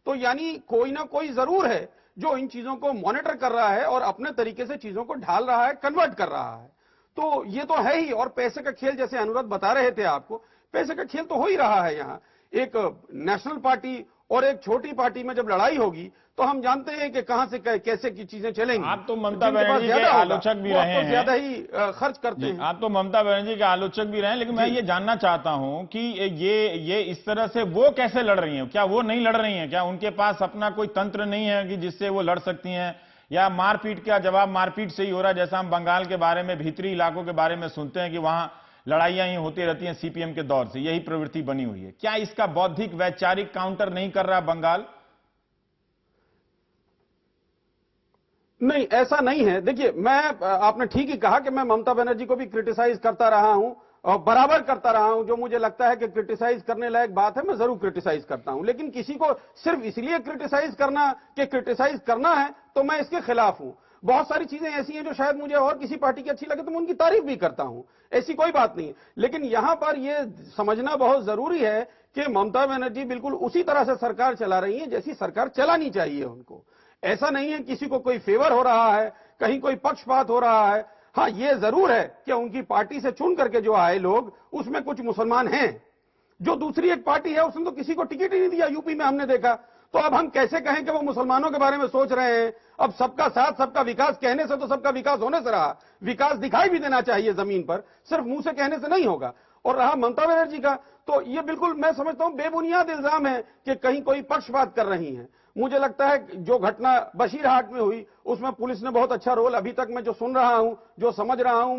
तो यानी कोई ना कोई जरूर है जो इन चीजों को मॉनिटर कर रहा है और अपने तरीके से चीजों को ढाल रहा है, कन्वर्ट कर रहा है। तो ये तो है ही। और पैसे का खेल, जैसे अनुराध बता रहे थे आपको, पैसे का खेल तो हो ही रहा है। यहाँ एक नेशनल पार्टी और एक छोटी पार्टी में जब लड़ाई होगी तो हम जानते हैं कि कहां से कैसे की चीजें चलेंगी। आप तो ममता बनर्जी के आलोचक भी रहे हैं, ज्यादा ही खर्च करते हैं। आप तो ममता बनर्जी के आलोचक भी रहे हैं, लेकिन मैं ये जानना चाहता हूं कि ये इस तरह से वो कैसे लड़ रही हैं? क्या वो नहीं लड़ रही हैं? क्या उनके पास अपना कोई तंत्र नहीं है कि जिससे वो लड़ सकती हैं? या मारपीट का जवाब मारपीट से ही हो रहा है? जैसा हम बंगाल के बारे में, भीतरी इलाकों के बारे में सुनते हैं कि वहां लड़ाइयां ही होती रहती हैं, सीपीएम के दौर से यही प्रवृत्ति बनी हुई है। क्या इसका बौद्धिक वैचारिक काउंटर नहीं कर रहा बंगाल? नहीं, ऐसा नहीं है। देखिए, आपने ठीक ही कहा कि मैं ममता बनर्जी को भी क्रिटिसाइज करता रहा हूं और बराबर करता रहा हूं। जो मुझे लगता है कि क्रिटिसाइज करने लायक बात है, मैं जरूर क्रिटिसाइज करता हूं। लेकिन किसी को सिर्फ इसलिए क्रिटिसाइज करना है तो मैं इसके खिलाफ हूं। बहुत सारी चीजें ऐसी हैं जो शायद मुझे और किसी पार्टी की अच्छी लगे तो मैं उनकी तारीफ भी करता हूं, ऐसी कोई बात नहीं। लेकिन यहां पर यह समझना बहुत जरूरी है कि ममता बनर्जी बिल्कुल उसी तरह से सरकार चला रही है जैसी सरकार चलानी चाहिए उनको। ऐसा नहीं है किसी को कोई फेवर हो रहा है, कहीं कोई पक्षपात हो रहा है। हां, यह जरूर है कि उनकी पार्टी से चुन करके जो आए लोग, उसमें कुछ मुसलमान हैं। जो दूसरी एक पार्टी है उसने तो किसी को टिकट ही नहीं दिया, यूपी में हमने देखा। तो अब हम कैसे कहें कि वो मुसलमानों के बारे में सोच रहे हैं? अब सबका साथ सबका विकास कहने से तो सबका विकास होने से रहा, विकास दिखाई भी देना चाहिए जमीन पर, सिर्फ मुंह से कहने से नहीं होगा। और रहा ममता बनर्जी का, तो ये बिल्कुल मैं समझता हूं बेबुनियाद इल्जाम है कि कहीं कोई पक्षपात कर रही है। मुझे लगता है जो घटना बशीरहाट में हुई उसमें पुलिस ने बहुत अच्छा रोल, अभी तक मैं जो सुन रहा हूं, जो समझ रहा हूं,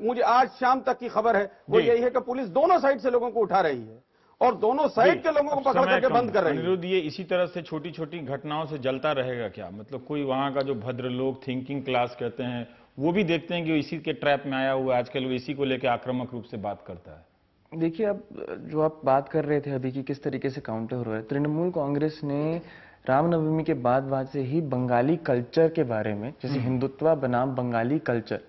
मुझे आज शाम तक की खबर है वो यही है कि पुलिस दोनों साइड से लोगों को उठा रही है और दोनों साइड के लोगों को पकड़ करके बंद कर रहे हैं। अनिरुद्ध, ये इसी तरह से छोटी छोटी घटनाओं से जलता रहेगा क्या? मतलब कोई वहां का जो भद्र लोग, थिंकिंग क्लास कहते हैं, वो भी देखते हैं कि इसी के ट्रैप में आया हुआ है, आजकल वो इसी को लेकर आक्रामक रूप से बात करता है। देखिए, अब जो आप बात कर रहे थे अभी कि किस तरीके से काउंटर हो रहा है, तृणमूल कांग्रेस ने रामनवमी के बाद से ही बंगाली कल्चर के बारे में, जैसे हिंदुत्व बनाम बंगाली कल्चर,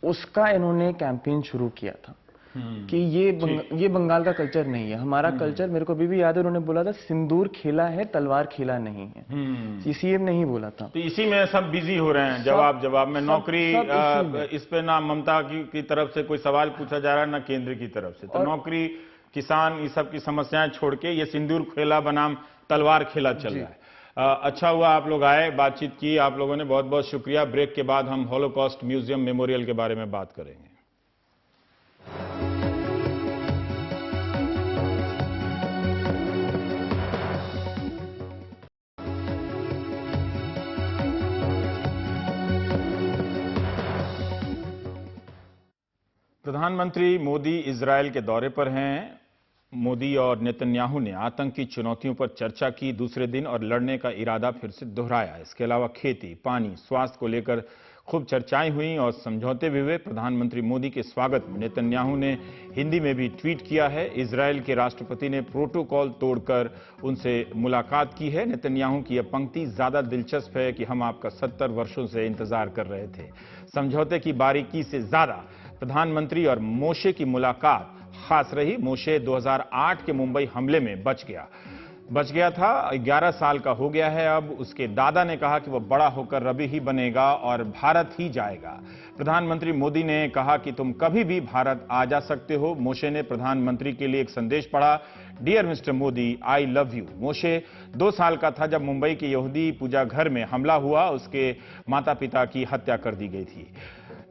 उसका इन्होंने कैंपेन शुरू किया था कि ये बंगाल का कल्चर नहीं है, हमारा कल्चर। मेरे को अभी भी याद है, उन्होंने बोला था सिंदूर खेला है, तलवार खेला नहीं है। सीएम नहीं बोला था। तो इसी में सब बिजी हो रहे हैं, जवाब में। नौकरी, इस पे ना ममता की तरफ से कोई सवाल पूछा जा रहा है, ना केंद्र की तरफ से। तो नौकरी, किसान, इस सब की समस्याएं छोड़ के ये सिंदूर खेला बनाम तलवार खेला चल रहा है। अच्छा हुआ आप लोग आए, बातचीत की आप लोगों ने, बहुत बहुत शुक्रिया। ब्रेक के बाद हम हॉलोकॉस्ट म्यूजियम मेमोरियल के बारे में बात करेंगे। प्रधानमंत्री मोदी इजरायल के दौरे पर हैं। मोदी और नेतन्याहू ने आतंकी चुनौतियों पर चर्चा की दूसरे दिन और लड़ने का इरादा फिर से दोहराया। इसके अलावा खेती, पानी, स्वास्थ्य को लेकर खूब चर्चाएं हुई और समझौते भी हुए। प्रधानमंत्री मोदी के स्वागत में नेतन्याहू ने हिंदी में भी ट्वीट किया है। इजरायल के राष्ट्रपति ने प्रोटोकॉल तोड़कर उनसे मुलाकात की है। नेतन्याहू की यह पंक्ति ज्यादा दिलचस्प है कि हम आपका 70 वर्षों से इंतजार कर रहे थे। समझौते की बारीकी से ज्यादा प्रधानमंत्री और मोशे की मुलाकात खास रही। मोशे 2008 के मुंबई हमले में बच गया था। 11 साल का हो गया है अब। उसके दादा ने कहा कि वह बड़ा होकर रबी ही बनेगा और भारत ही जाएगा। प्रधानमंत्री मोदी ने कहा कि तुम कभी भी भारत आ जा सकते हो। मोशे ने प्रधानमंत्री के लिए एक संदेश पढ़ा, dear mister Modi, I love you. Moshe 2 साल का था जब मुंबई के यहूदी पूजा घर में हमला हुआ। उसके माता पिता की हत्या कर दी गई थी।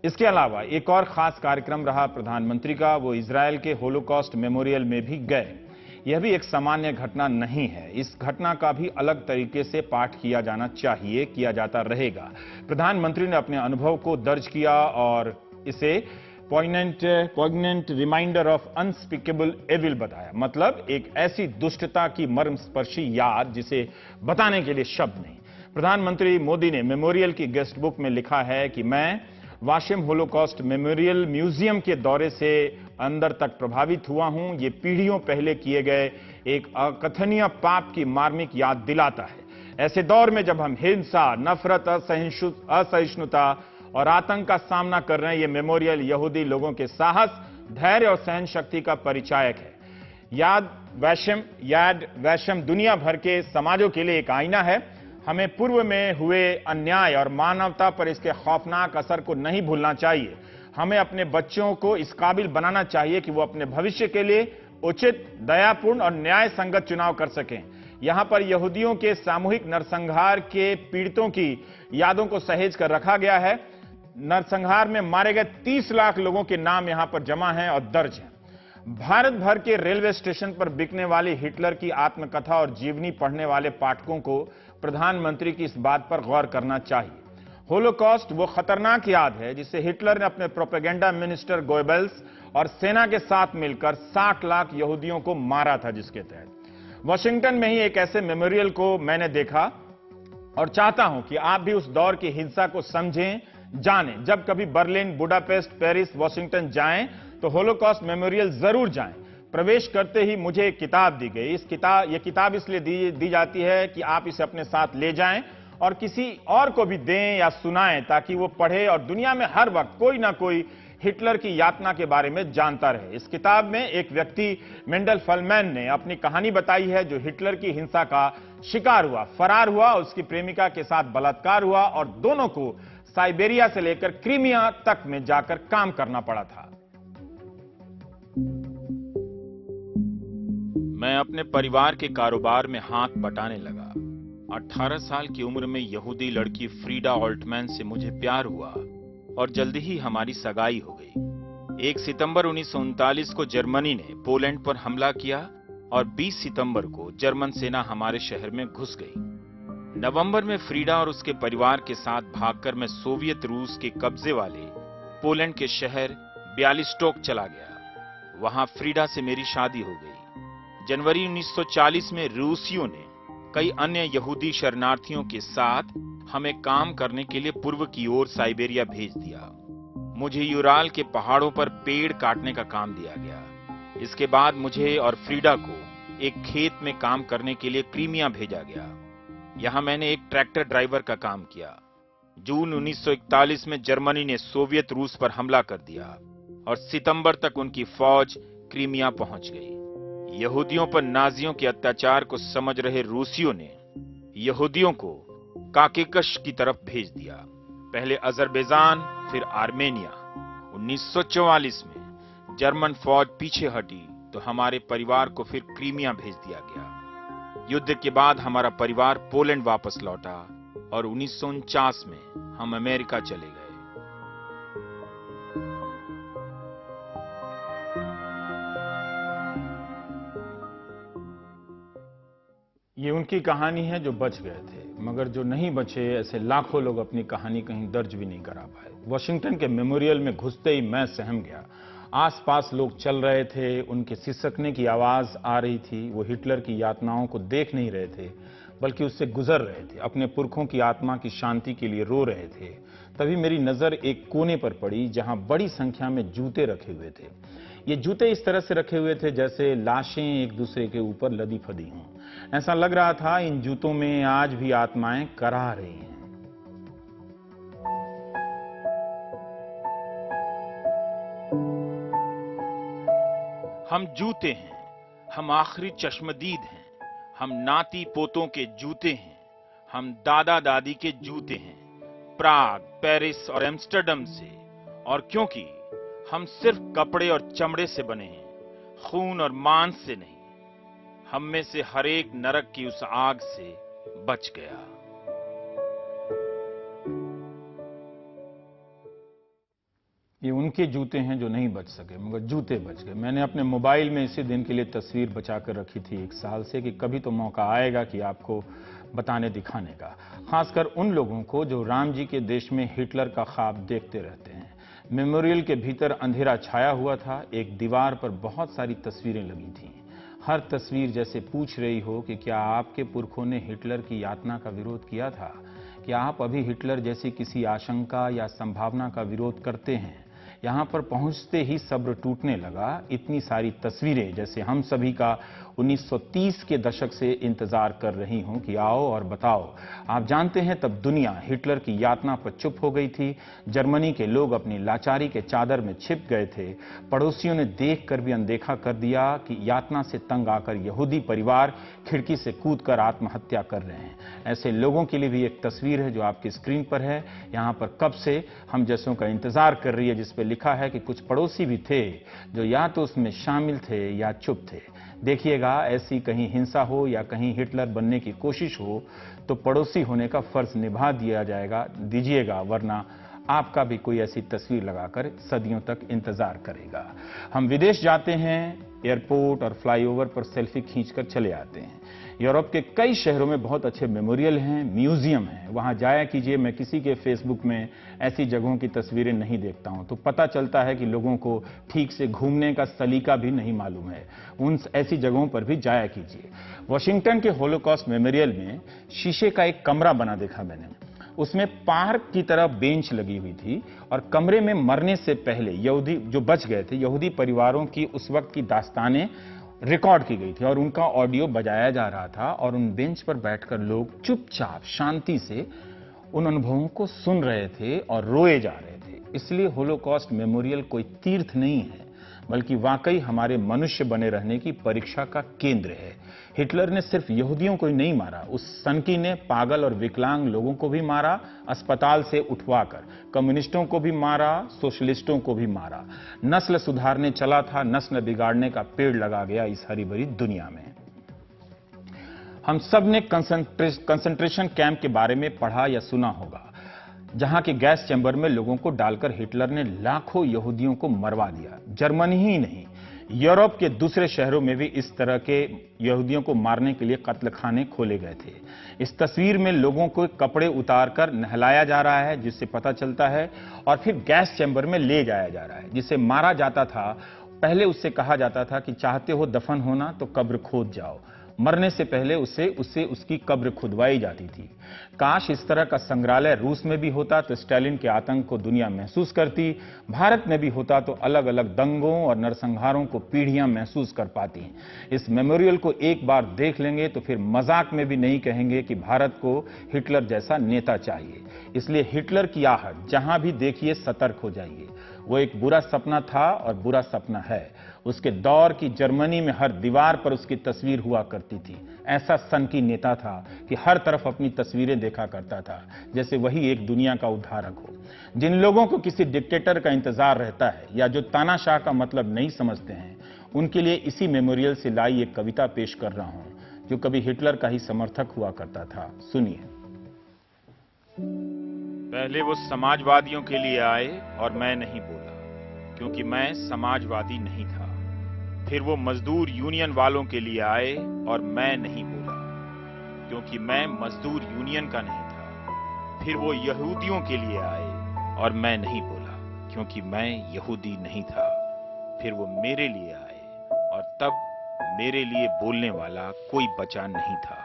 इसके अलावा एक और खास कार्यक्रम रहा प्रधानमंत्री का, वो इजरायल के होलोकॉस्ट मेमोरियल में भी गए। यह भी एक सामान्य घटना नहीं है। इस घटना का भी अलग तरीके से पाठ किया जाना चाहिए, किया जाता रहेगा। प्रधानमंत्री ने अपने अनुभव को दर्ज किया और इसे poignant reminder of unspeakable evil बताया। मतलब एक ऐसी दुष्टता की मर्मस्पर्शी याद जिसे बताने के लिए शब्द नहीं। प्रधानमंत्री मोदी ने मेमोरियल की गेस्ट बुक में लिखा है कि मैं वाशिम होलोकॉस्ट मेमोरियल म्यूजियम के दौरे से अंदर तक प्रभावित हुआ हूं। ये पीढ़ियों पहले किए गए एक अकथनीय पाप की मार्मिक याद दिलाता है। ऐसे दौर में जब हम हिंसा, नफरत, असहिष्णुता और आतंक का सामना कर रहे हैं, ये मेमोरियल यहूदी लोगों के साहस, धैर्य और सहन शक्ति का परिचायक है। याद वैशम दुनिया भर के समाजों के लिए एक आईना है। हमें पूर्व में हुए अन्याय और मानवता पर इसके खौफनाक असर को नहीं भूलना चाहिए। हमें अपने बच्चों को इस काबिल बनाना चाहिए कि वो अपने भविष्य के लिए उचित, दयापूर्ण और न्याय संगत चुनाव कर सकें। यहां पर यहूदियों के सामूहिक नरसंहार के पीड़ितों की यादों को सहेज कर रखा गया है। नरसंहार में मारे गए 30 लाख लोगों के नाम यहां पर जमा हैं और दर्ज हैं। भारत भर के रेलवे स्टेशन पर बिकने वाली हिटलर की आत्मकथा और जीवनी पढ़ने वाले पाठकों को प्रधानमंत्री की इस बात पर गौर करना चाहिए। होलोकॉस्ट वो खतरनाक याद है जिसे हिटलर ने अपने प्रोपेगेंडा मिनिस्टर गोएबल्स और सेना के साथ मिलकर 60 लाख यहूदियों को मारा था, जिसके तहत वॉशिंगटन में ही एक ऐसे मेमोरियल को मैंने देखा और चाहता हूं कि आप भी उस दौर की हिंसा को समझें, जानें। जब कभी बर्लिन, बुडापेस्ट, पेरिस, वॉशिंगटन जाएं तो होलोकॉस्ट मेमोरियल जरूर जाएं। प्रवेश करते ही मुझे एक किताब दी गई। यह किताब इसलिए दी जाती है कि आप इसे अपने साथ ले जाएं और किसी और को भी दें या सुनाएं ताकि वो पढ़े और दुनिया में हर वक्त कोई ना कोई हिटलर की यातना के बारे में जानता रहे। इस किताब में एक व्यक्ति मेंडल फलमैन ने अपनी कहानी बताई है जो हिटलर की हिंसा का शिकार हुआ, फरार हुआ, उसकी प्रेमिका के साथ बलात्कार हुआ और दोनों को साइबेरिया से लेकर क्रीमिया तक में जाकर काम करना पड़ा था। मैं अपने परिवार के कारोबार में हाथ बटाने लगा। 18 साल की उम्र में यहूदी लड़की फ्रीडा ऑल्टमैन से मुझे प्यार हुआ और जल्दी ही हमारी सगाई हो गई। 1 सितंबर 1939 को जर्मनी ने पोलैंड पर हमला किया और 20 सितंबर को जर्मन सेना हमारे शहर में घुस गई। नवंबर में फ्रीडा और उसके परिवार के साथ भागकर मैं सोवियत रूस के कब्जे वाले पोलैंड के शहर ब्यालिस्टोक चला गया। वहां फ्रीडा से मेरी शादी हो गई। जनवरी 1940 में रूसियों ने कई अन्य यहूदी शरणार्थियों के साथ हमें काम करने के लिए पूर्व की ओर साइबेरिया भेज दिया। मुझे यूराल के पहाड़ों पर पेड़ काटने का काम दिया गया। इसके बाद मुझे और फ्रीडा को एक खेत में काम करने के लिए क्रीमिया भेजा गया। यहां मैंने एक ट्रैक्टर ड्राइवर का काम किया। जून 1941 में जर्मनी ने सोवियत रूस पर हमला कर दिया और सितंबर तक उनकी फौज क्रीमिया पहुंच गई। यहूदियों पर नाजियों के अत्याचार को समझ रहे रूसियों ने यहूदियों को काकेकश की तरफ भेज दिया। पहले अजरबैजान, फिर आर्मेनिया। 1944 में जर्मन फौज पीछे हटी तो हमारे परिवार को फिर क्रीमिया भेज दिया गया। युद्ध के बाद हमारा परिवार पोलैंड वापस लौटा और 1949 में हम अमेरिका चले गए। ये उनकी कहानी है जो बच गए थे, मगर जो नहीं बचे ऐसे लाखों लोग अपनी कहानी कहीं दर्ज भी नहीं करा पाए। वॉशिंगटन के मेमोरियल में घुसते ही मैं सहम गया। आसपास लोग चल रहे थे, उनके सिसकने की आवाज आ रही थी। वो हिटलर की यातनाओं को देख नहीं रहे थे, बल्कि उससे गुजर रहे थे। अपने पुरखों की आत्मा की शांति के लिए रो रहे थे। तभी मेरी नजर एक कोने पर पड़ी जहां बड़ी संख्या में जूते रखे हुए थे। ये जूते इस तरह से रखे हुए थे जैसे लाशें एक दूसरे के ऊपर लदी फदी हों। ऐसा लग रहा था इन जूतों में आज भी आत्माएं कराह रही हैं। हम जूते हैं, हम आखिरी चश्मदीद हैं, हम नाती पोतों के जूते हैं, हम दादा दादी के जूते हैं, प्राग, पेरिस और एम्स्टर्डम से। और क्योंकि हम सिर्फ कपड़े और चमड़े से बने हैं, खून और मांस से नहीं। हम में से हर एक नरक की उस आग से बच गया। ये उनके जूते हैं जो नहीं बच सके, मगर जूते बच गए। मैंने अपने मोबाइल में इसी दिन के लिए तस्वीर बचा कर रखी थी 1 साल से, कि कभी तो मौका आएगा कि आपको बताने दिखाने का। खासकर उन लोगों को जो राम जी के देश में हिटलर का ख्वाब देखते रहते हैं। मेमोरियल के भीतर अंधेरा छाया हुआ था। एक दीवार पर बहुत सारी तस्वीरें लगी थीं। हर तस्वीर जैसे पूछ रही हो कि क्या आपके पुरखों ने हिटलर की यातना का विरोध किया था? क्या आप अभी हिटलर जैसी किसी आशंका या संभावना का विरोध करते हैं? यहां पर पहुंचते ही सब्र टूटने लगा। इतनी सारी तस्वीरें जैसे हम सभी का 1930 के दशक से इंतजार कर रही हूं कि आओ और बताओ। आप जानते हैं तब दुनिया हिटलर की यातना पर चुप हो गई थी। जर्मनी के लोग अपनी लाचारी के चादर में छिप गए थे। पड़ोसियों ने देखकर भी अनदेखा कर दिया कि यातना से तंग आकर यहूदी परिवार खिड़की से कूदकर आत्महत्या कर रहे हैं। ऐसे लोगों के लिए भी एक तस्वीर है जो आपकी स्क्रीन पर है। यहां पर कब से हम जैसों का इंतजार कर रही है, जिस पे लिखा है कि कुछ पड़ोसी भी थे जो या तो उसमें शामिल थे या चुप थे। देखिएगा, ऐसी कहीं हिंसा हो या कहीं हिटलर बनने की कोशिश हो तो पड़ोसी होने का फर्ज निभा दीजिएगा, वरना आपका भी कोई ऐसी तस्वीर लगाकर सदियों तक इंतजार करेगा। हम विदेश जाते हैं, एयरपोर्ट और फ्लाईओवर पर सेल्फी खींचकर चले आते हैं। यूरोप के कई शहरों में बहुत अच्छे मेमोरियल हैं, म्यूजियम हैं, वहां जाया कीजिए। मैं किसी के फेसबुक में ऐसी जगहों की तस्वीरें नहीं देखता हूं, तो पता चलता है कि लोगों को ठीक से घूमने का सलीका भी नहीं मालूम है। उन ऐसी जगहों पर भी जाया कीजिए। वॉशिंगटन के होलोकॉस्ट मेमोरियल में शीशे का एक कमरा बना देखा मैंने। उसमें पार्क की तरह बेंच लगी हुई थी और कमरे में मरने से पहले यहूदी जो बच गए थे, यहूदी परिवारों की उस वक्त की दास्तानें रिकॉर्ड की गई थी और उनका ऑडियो बजाया जा रहा था। और उन बेंच पर बैठकर लोग चुपचाप शांति से उन अनुभवों को सुन रहे थे और रोए जा रहे थे। इसलिए होलोकॉस्ट मेमोरियल कोई तीर्थ नहीं है, बल्कि वाकई हमारे मनुष्य बने रहने की परीक्षा का केंद्र है। हिटलर ने सिर्फ यहूदियों को ही नहीं मारा, उस सनकी ने पागल और विकलांग लोगों को भी मारा, अस्पताल से उठवाकर कम्युनिस्टों को भी मारा, सोशलिस्टों को भी मारा। नस्ल सुधारने चला था, नस्ल बिगाड़ने का पेड़ लगा गया इस हरी भरी दुनिया में। हम सब ने कंसंट्रेशन कैंप के बारे में पढ़ा या सुना होगा, जहां के गैस चैम्बर में लोगों को डालकर हिटलर ने लाखों यहूदियों को मरवा दिया। जर्मनी ही नहीं, यूरोप के दूसरे शहरों में भी इस तरह के यहूदियों को मारने के लिए कत्लखाने खोले गए थे। इस तस्वीर में लोगों को कपड़े उतारकर नहलाया जा रहा है, जिससे पता चलता है, और फिर गैस चैम्बर में ले जाया जा रहा है। जिसे मारा जाता था पहले उससे कहा जाता था कि चाहते हो दफन होना तो कब्र खोद जाओ, मरने से पहले उसे उसकी कब्र खुदवाई जाती थी। काश इस तरह का संग्रहालय रूस में भी होता तो स्टालिन के आतंक को दुनिया महसूस करती, भारत में भी होता तो अलग अलग दंगों और नरसंहारों को पीढ़ियां महसूस कर पाती। इस मेमोरियल को एक बार देख लेंगे तो फिर मजाक में भी नहीं कहेंगे कि भारत को हिटलर जैसा नेता चाहिए। इसलिए हिटलर की आहट जहां भी देखिए सतर्क हो जाइए। वो एक बुरा सपना था और बुरा सपना है। उसके दौर की जर्मनी में हर दीवार पर उसकी तस्वीर हुआ करती थी। ऐसा सनकी नेता था कि हर तरफ अपनी तस्वीरें देखा करता था, जैसे वही एक दुनिया का उद्धारक हो। जिन लोगों को किसी डिक्टेटर का इंतजार रहता है या जो तानाशाह का मतलब नहीं समझते हैं, उनके लिए इसी मेमोरियल से लाई एक कविता पेश कर रहा हूं, जो कभी हिटलर का ही समर्थक हुआ करता था। सुनिए। पहले वो समाजवादियों के लिए आए और मैं नहीं बोला, क्योंकि मैं समाजवादी नहीं था। फिर वो मजदूर यूनियन वालों के लिए आए और मैं नहीं बोला, क्योंकि मैं मजदूर यूनियन का नहीं था। फिर वो यहूदियों के लिए आए और मैं नहीं बोला, क्योंकि मैं यहूदी नहीं था। फिर वो मेरे लिए आए और तब मेरे लिए बोलने वाला कोई बचा नहीं था।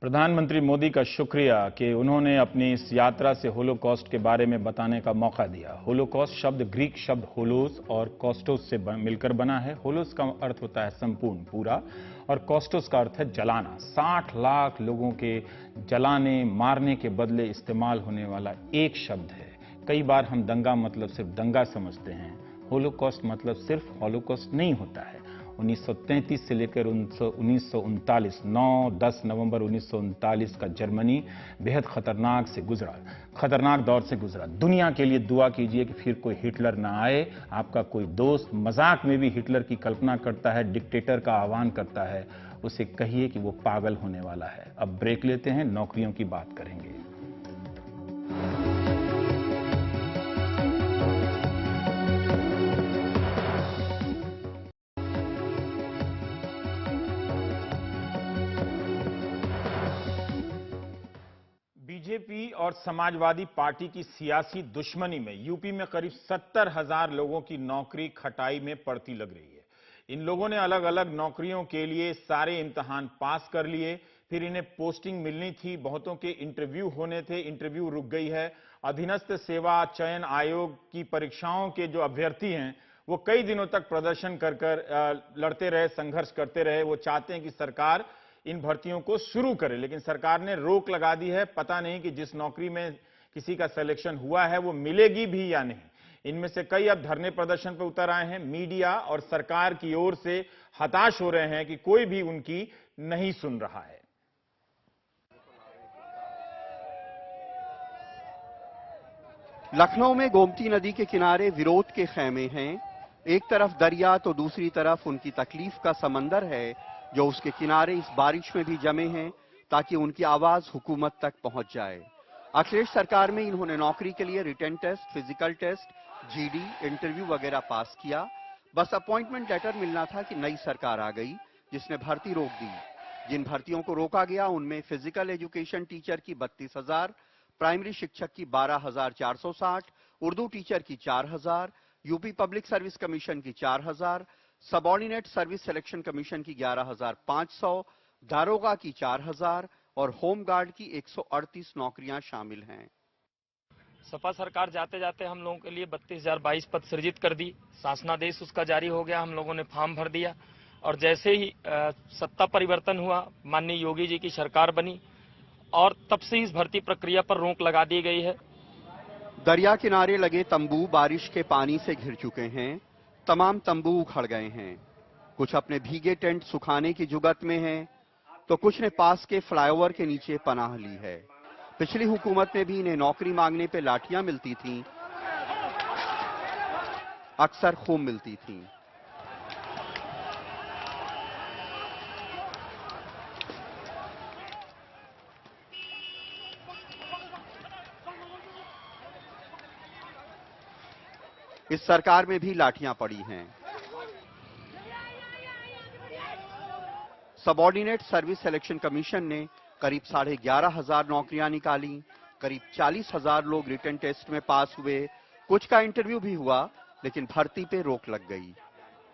प्रधानमंत्री मोदी का शुक्रिया कि उन्होंने अपनी इस यात्रा से होलोकॉस्ट के बारे में बताने का मौका दिया। होलोकॉस्ट शब्द ग्रीक शब्द होलोस और कॉस्टोस से मिलकर बना है। होलोस का अर्थ होता है संपूर्ण, पूरा, और कॉस्टोस का अर्थ है जलाना। 60 लाख लोगों के जलाने मारने के बदले इस्तेमाल होने वाला एक शब्द है। कई बार हम दंगा मतलब सिर्फ दंगा समझते हैं। होलोकॉस्ट मतलब सिर्फ हॉलोकॉस्ट नहीं होता है। 1933 से लेकर 1939 9-10 नवंबर 1939 का जर्मनी बेहद खतरनाक दौर से गुजरा। दुनिया के लिए दुआ कीजिए कि फिर कोई हिटलर ना आए। आपका कोई दोस्त मजाक में भी हिटलर की कल्पना करता है, डिक्टेटर का आह्वान करता है, उसे कहिए कि वो पागल होने वाला है। अब ब्रेक लेते हैं, नौकरियों की बात करेंगे। बीजेपी और समाजवादी पार्टी की सियासी दुश्मनी में यूपी में करीब 70,000 लोगों की नौकरी खटाई में पड़ती लग रही है। इन लोगों ने अलग अलग नौकरियों के लिए सारे इम्तिहान पास कर लिए, फिर इन्हें पोस्टिंग मिलनी थी, बहुतों के इंटरव्यू होने थे, इंटरव्यू रुक गई है। अधीनस्थ सेवा चयन आयोग की परीक्षाओं के जो अभ्यर्थी हैं वो कई दिनों तक प्रदर्शन कर लड़ते रहे, संघर्ष करते रहे। वो चाहते हैं कि सरकार इन भर्तियों को शुरू करे, लेकिन सरकार ने रोक लगा दी है। पता नहीं कि जिस नौकरी में किसी का सिलेक्शन हुआ है वो मिलेगी भी या नहीं। इनमें से कई अब धरने प्रदर्शन पर उतर आए हैं। मीडिया और सरकार की ओर से हताश हो रहे हैं कि कोई भी उनकी नहीं सुन रहा है। लखनऊ में गोमती नदी के किनारे विरोध के खेमे हैं। एक तरफ दरिया तो दूसरी तरफ उनकी तकलीफ का समंदर है, जो उसके किनारे इस बारिश में भी जमे हैं ताकि उनकी आवाज हुकूमत तक पहुंच जाए। अखिलेश सरकार में इन्होंने नौकरी के लिए written test, physical test, GD, interview वगैरह पास किया। बस अपॉइंटमेंट लेटर मिलना था कि नई सरकार आ गई जिसने भर्ती रोक दी। जिन भर्तियों को रोका गया उनमें फिजिकल एजुकेशन टीचर की 32,000, प्राइमरी शिक्षक की 12,460, उर्दू टीचर की 4,000, यूपी पब्लिक सर्विस कमीशन की 4,000, सबऑर्डिनेट सर्विस सिलेक्शन कमीशन की 11,500, दारोगा की 4,000 और होमगार्ड की 138 नौकरियां शामिल हैं। सपा सरकार जाते जाते हम लोगों के लिए 32,022 पद सृजित कर दी। शासनादेश उसका जारी हो गया, हम लोगों ने फॉर्म भर दिया और जैसे ही सत्ता परिवर्तन हुआ, माननीय योगी जी की सरकार बनी और तब से इस भर्ती प्रक्रिया पर रोक लगा दी गई है। दरिया किनारे लगे तंबू बारिश के पानी से घिर चुके हैं। तमाम तंबू उखड़ गए हैं। कुछ अपने भीगे टेंट सुखाने की जुगत में हैं, तो कुछ ने पास के फ्लाईओवर के नीचे पनाह ली है। पिछली हुकूमत में भी इन्हें नौकरी मांगने पे लाठियां मिलती थीं, अक्सर खूब मिलती थीं। इस सरकार में भी लाठियां पड़ी हैं। सबऑर्डिनेट सर्विस सिलेक्शन कमीशन ने करीब 11,500 नौकरियां निकाली। करीब 40,000 लोग रिटन टेस्ट में पास हुए कुछ का इंटरव्यू भी हुआ, लेकिन भर्ती पे रोक लग गई।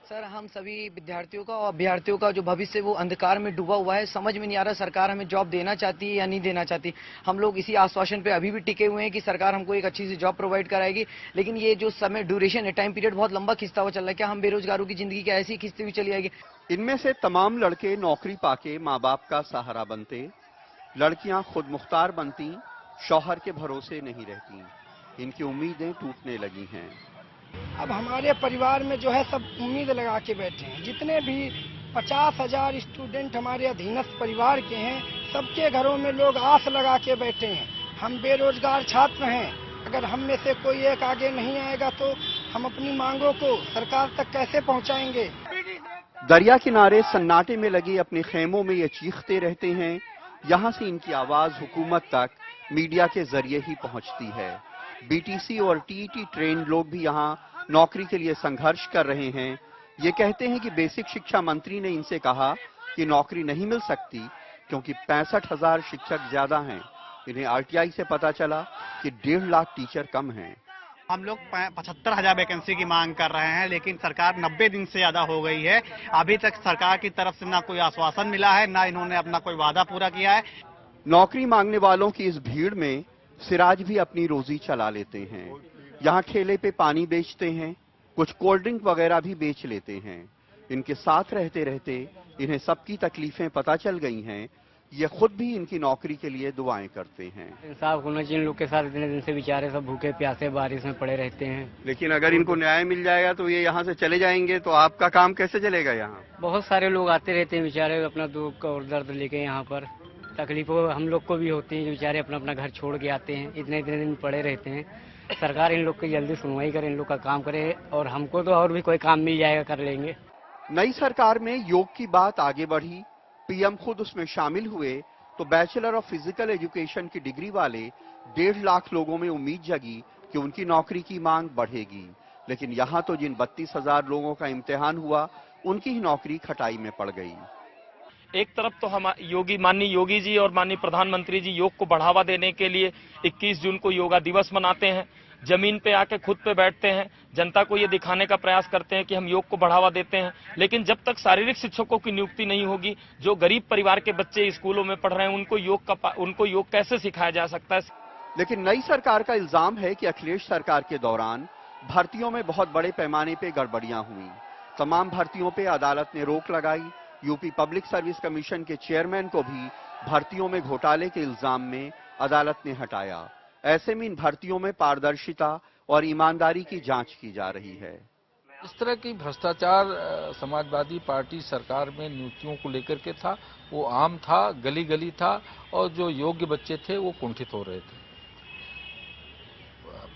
सर, हम सभी विद्यार्थियों का और अभ्यर्थियों का जो भविष्य वो अंधकार में डूबा हुआ है। समझ में नहीं आ रहा सरकार हमें जॉब देना चाहती है या नहीं देना चाहती। हम लोग इसी आश्वासन पे अभी भी टिके हुए हैं कि सरकार हमको एक अच्छी सी जॉब प्रोवाइड कराएगी, लेकिन ये जो समय ड्यूरेशन है, टाइम पीरियड बहुत लंबा खिंचता हुआ चल रहा है। क्या हम बेरोजगारों की जिंदगी क्या ऐसी खिंचती हुई चली आएगी? इनमें से तमाम लड़के नौकरी पाके माँ बाप का सहारा बनते, लड़कियां खुद मुख्तार बनती, शौहर के भरोसे नहीं रहती। इनकी उम्मीदें टूटने लगी हैं। अब हमारे परिवार में जो है सब उम्मीद लगा के बैठे हैं। जितने भी 50,000 स्टूडेंट हमारे अधीनस्थ परिवार के हैं, सबके घरों में लोग आस लगा के बैठे हैं। हम बेरोजगार छात्र हैं, अगर हम में से कोई एक आगे नहीं आएगा तो हम अपनी मांगों को सरकार तक कैसे पहुंचाएंगे? दरिया किनारे सन्नाटे में लगे अपने खेमों में ये चीखते रहते हैं। यहाँ से इनकी आवाज हुकूमत तक मीडिया के जरिए ही पहुंचती है। बीटीसी और टीईटी ट्रेंड लोग भी यहाँ नौकरी के लिए संघर्ष कर रहे हैं। ये कहते हैं कि बेसिक शिक्षा मंत्री ने इनसे कहा कि नौकरी नहीं मिल सकती क्योंकि 65,000 शिक्षक ज्यादा हैं। इन्हें आरटीआई से पता चला कि 1.5 लाख टीचर कम हैं। हम लोग 75,000 वैकेंसी की मांग कर रहे हैं, लेकिन सरकार 90 दिन से ज्यादा हो गई है। अभी तक सरकार की तरफ से ना कोई आश्वासन मिला है, ना इन्होंने अपना कोई वादा पूरा किया है। नौकरी मांगने वालों की इस भीड़ में सिराज भी अपनी रोजी चला लेते हैं। यहाँ ठेले पे पानी बेचते हैं, कुछ कोल्ड ड्रिंक वगैरह भी बेच लेते हैं। इनके साथ रहते रहते इन्हें सबकी तकलीफें पता चल गई हैं। ये खुद भी इनकी नौकरी के लिए दुआएं करते हैं। इंसाफ होना चाहिए। इन लोग के साथ इतने दिन से बेचारे सब भूखे प्यासे बारिश में पड़े रहते हैं। लेकिन अगर इनको न्याय मिल जाएगा तो ये यहाँ से चले जाएंगे, तो आपका काम कैसे चलेगा? यहाँ बहुत सारे लोग आते रहते हैं बेचारे अपना दुख और दर्द लेके। यहाँ पर तकलीफों हम लोग को भी होती है, जो बेचारे अपना अपना घर छोड़ के आते हैं, इतने दिन पड़े रहते हैं। सरकार इन लोग की जल्दी सुनवाई करे, इन लोग का काम करे, और हमको तो और भी कोई काम मिल जाएगा कर लेंगे। नई सरकार में योग की बात आगे बढ़ी, पीएम खुद उसमें शामिल हुए तो बैचलर ऑफ फिजिकल एजुकेशन की डिग्री वाले 1.5 लाख लोगों में उम्मीद जगी कि उनकी नौकरी की मांग बढ़ेगी। लेकिन यहाँ तो जिन 32,000 लोगों का इम्तिहान हुआ, उनकी ही नौकरी खटाई में पड़ गई। एक तरफ तो हम माननीय योगी जी और माननीय प्रधानमंत्री जी योग को बढ़ावा देने के लिए 21 जून को योगा दिवस मनाते हैं, जमीन पे आके खुद पे बैठते हैं, जनता को ये दिखाने का प्रयास करते हैं कि हम योग को बढ़ावा देते हैं। लेकिन जब तक शारीरिक शिक्षकों की नियुक्ति नहीं होगी, जो गरीब परिवार के बच्चे स्कूलों में पढ़ रहे हैं, उनको योग कैसे सिखाया जा सकता है? लेकिन नई सरकार का इल्जाम है कि अखिलेश सरकार के दौरान भर्तियों में बहुत बड़े पैमाने पे गड़बड़ियां हुई। तमाम भर्तियों पे अदालत ने रोक लगाई। यूपी पब्लिक सर्विस कमीशन के चेयरमैन को भी भर्तियों में घोटाले के इल्जाम में अदालत ने हटाया। ऐसे में इन भर्तियों में पारदर्शिता और ईमानदारी की जांच की जा रही है। इस तरह की भ्रष्टाचार समाजवादी पार्टी सरकार में नियुक्तियों को लेकर के था, वो आम था, गली गली था, और जो योग्य बच्चे थे वो कुंठित हो रहे थे।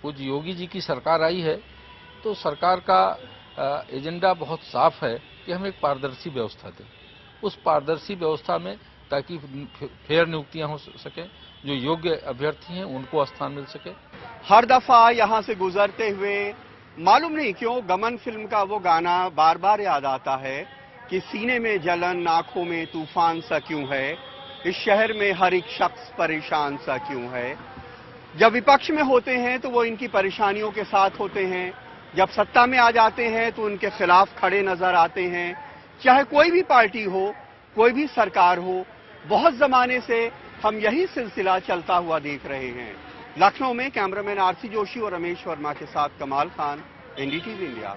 पूज्य योगी जी की सरकार आई है तो सरकार का एजेंडा बहुत साफ है कि हम एक पारदर्शी व्यवस्था दें। उस पारदर्शी व्यवस्था में ताकि फेयर नियुक्तियां हो सके, जो योग्य अभ्यर्थी हैं उनको स्थान मिल सके। हर दफा यहां से गुजरते हुए मालूम नहीं क्यों गमन फिल्म का वो गाना बार बार याद आता है कि सीने में जलन, आंखों में तूफान सा क्यों है, इस शहर में हर एक शख्स परेशान सा क्यों है। जब विपक्ष में होते हैं तो वो इनकी परेशानियों के साथ होते हैं, जब सत्ता में आ जाते हैं तो उनके खिलाफ खड़े नजर आते हैं। चाहे कोई भी पार्टी हो, कोई भी सरकार हो, बहुत जमाने से हम यही सिलसिला चलता हुआ देख रहे हैं। लखनऊ में कैमरामैन आरसी जोशी और रमेश वर्मा के साथ कमाल खान, एनडीटीवी इंडिया।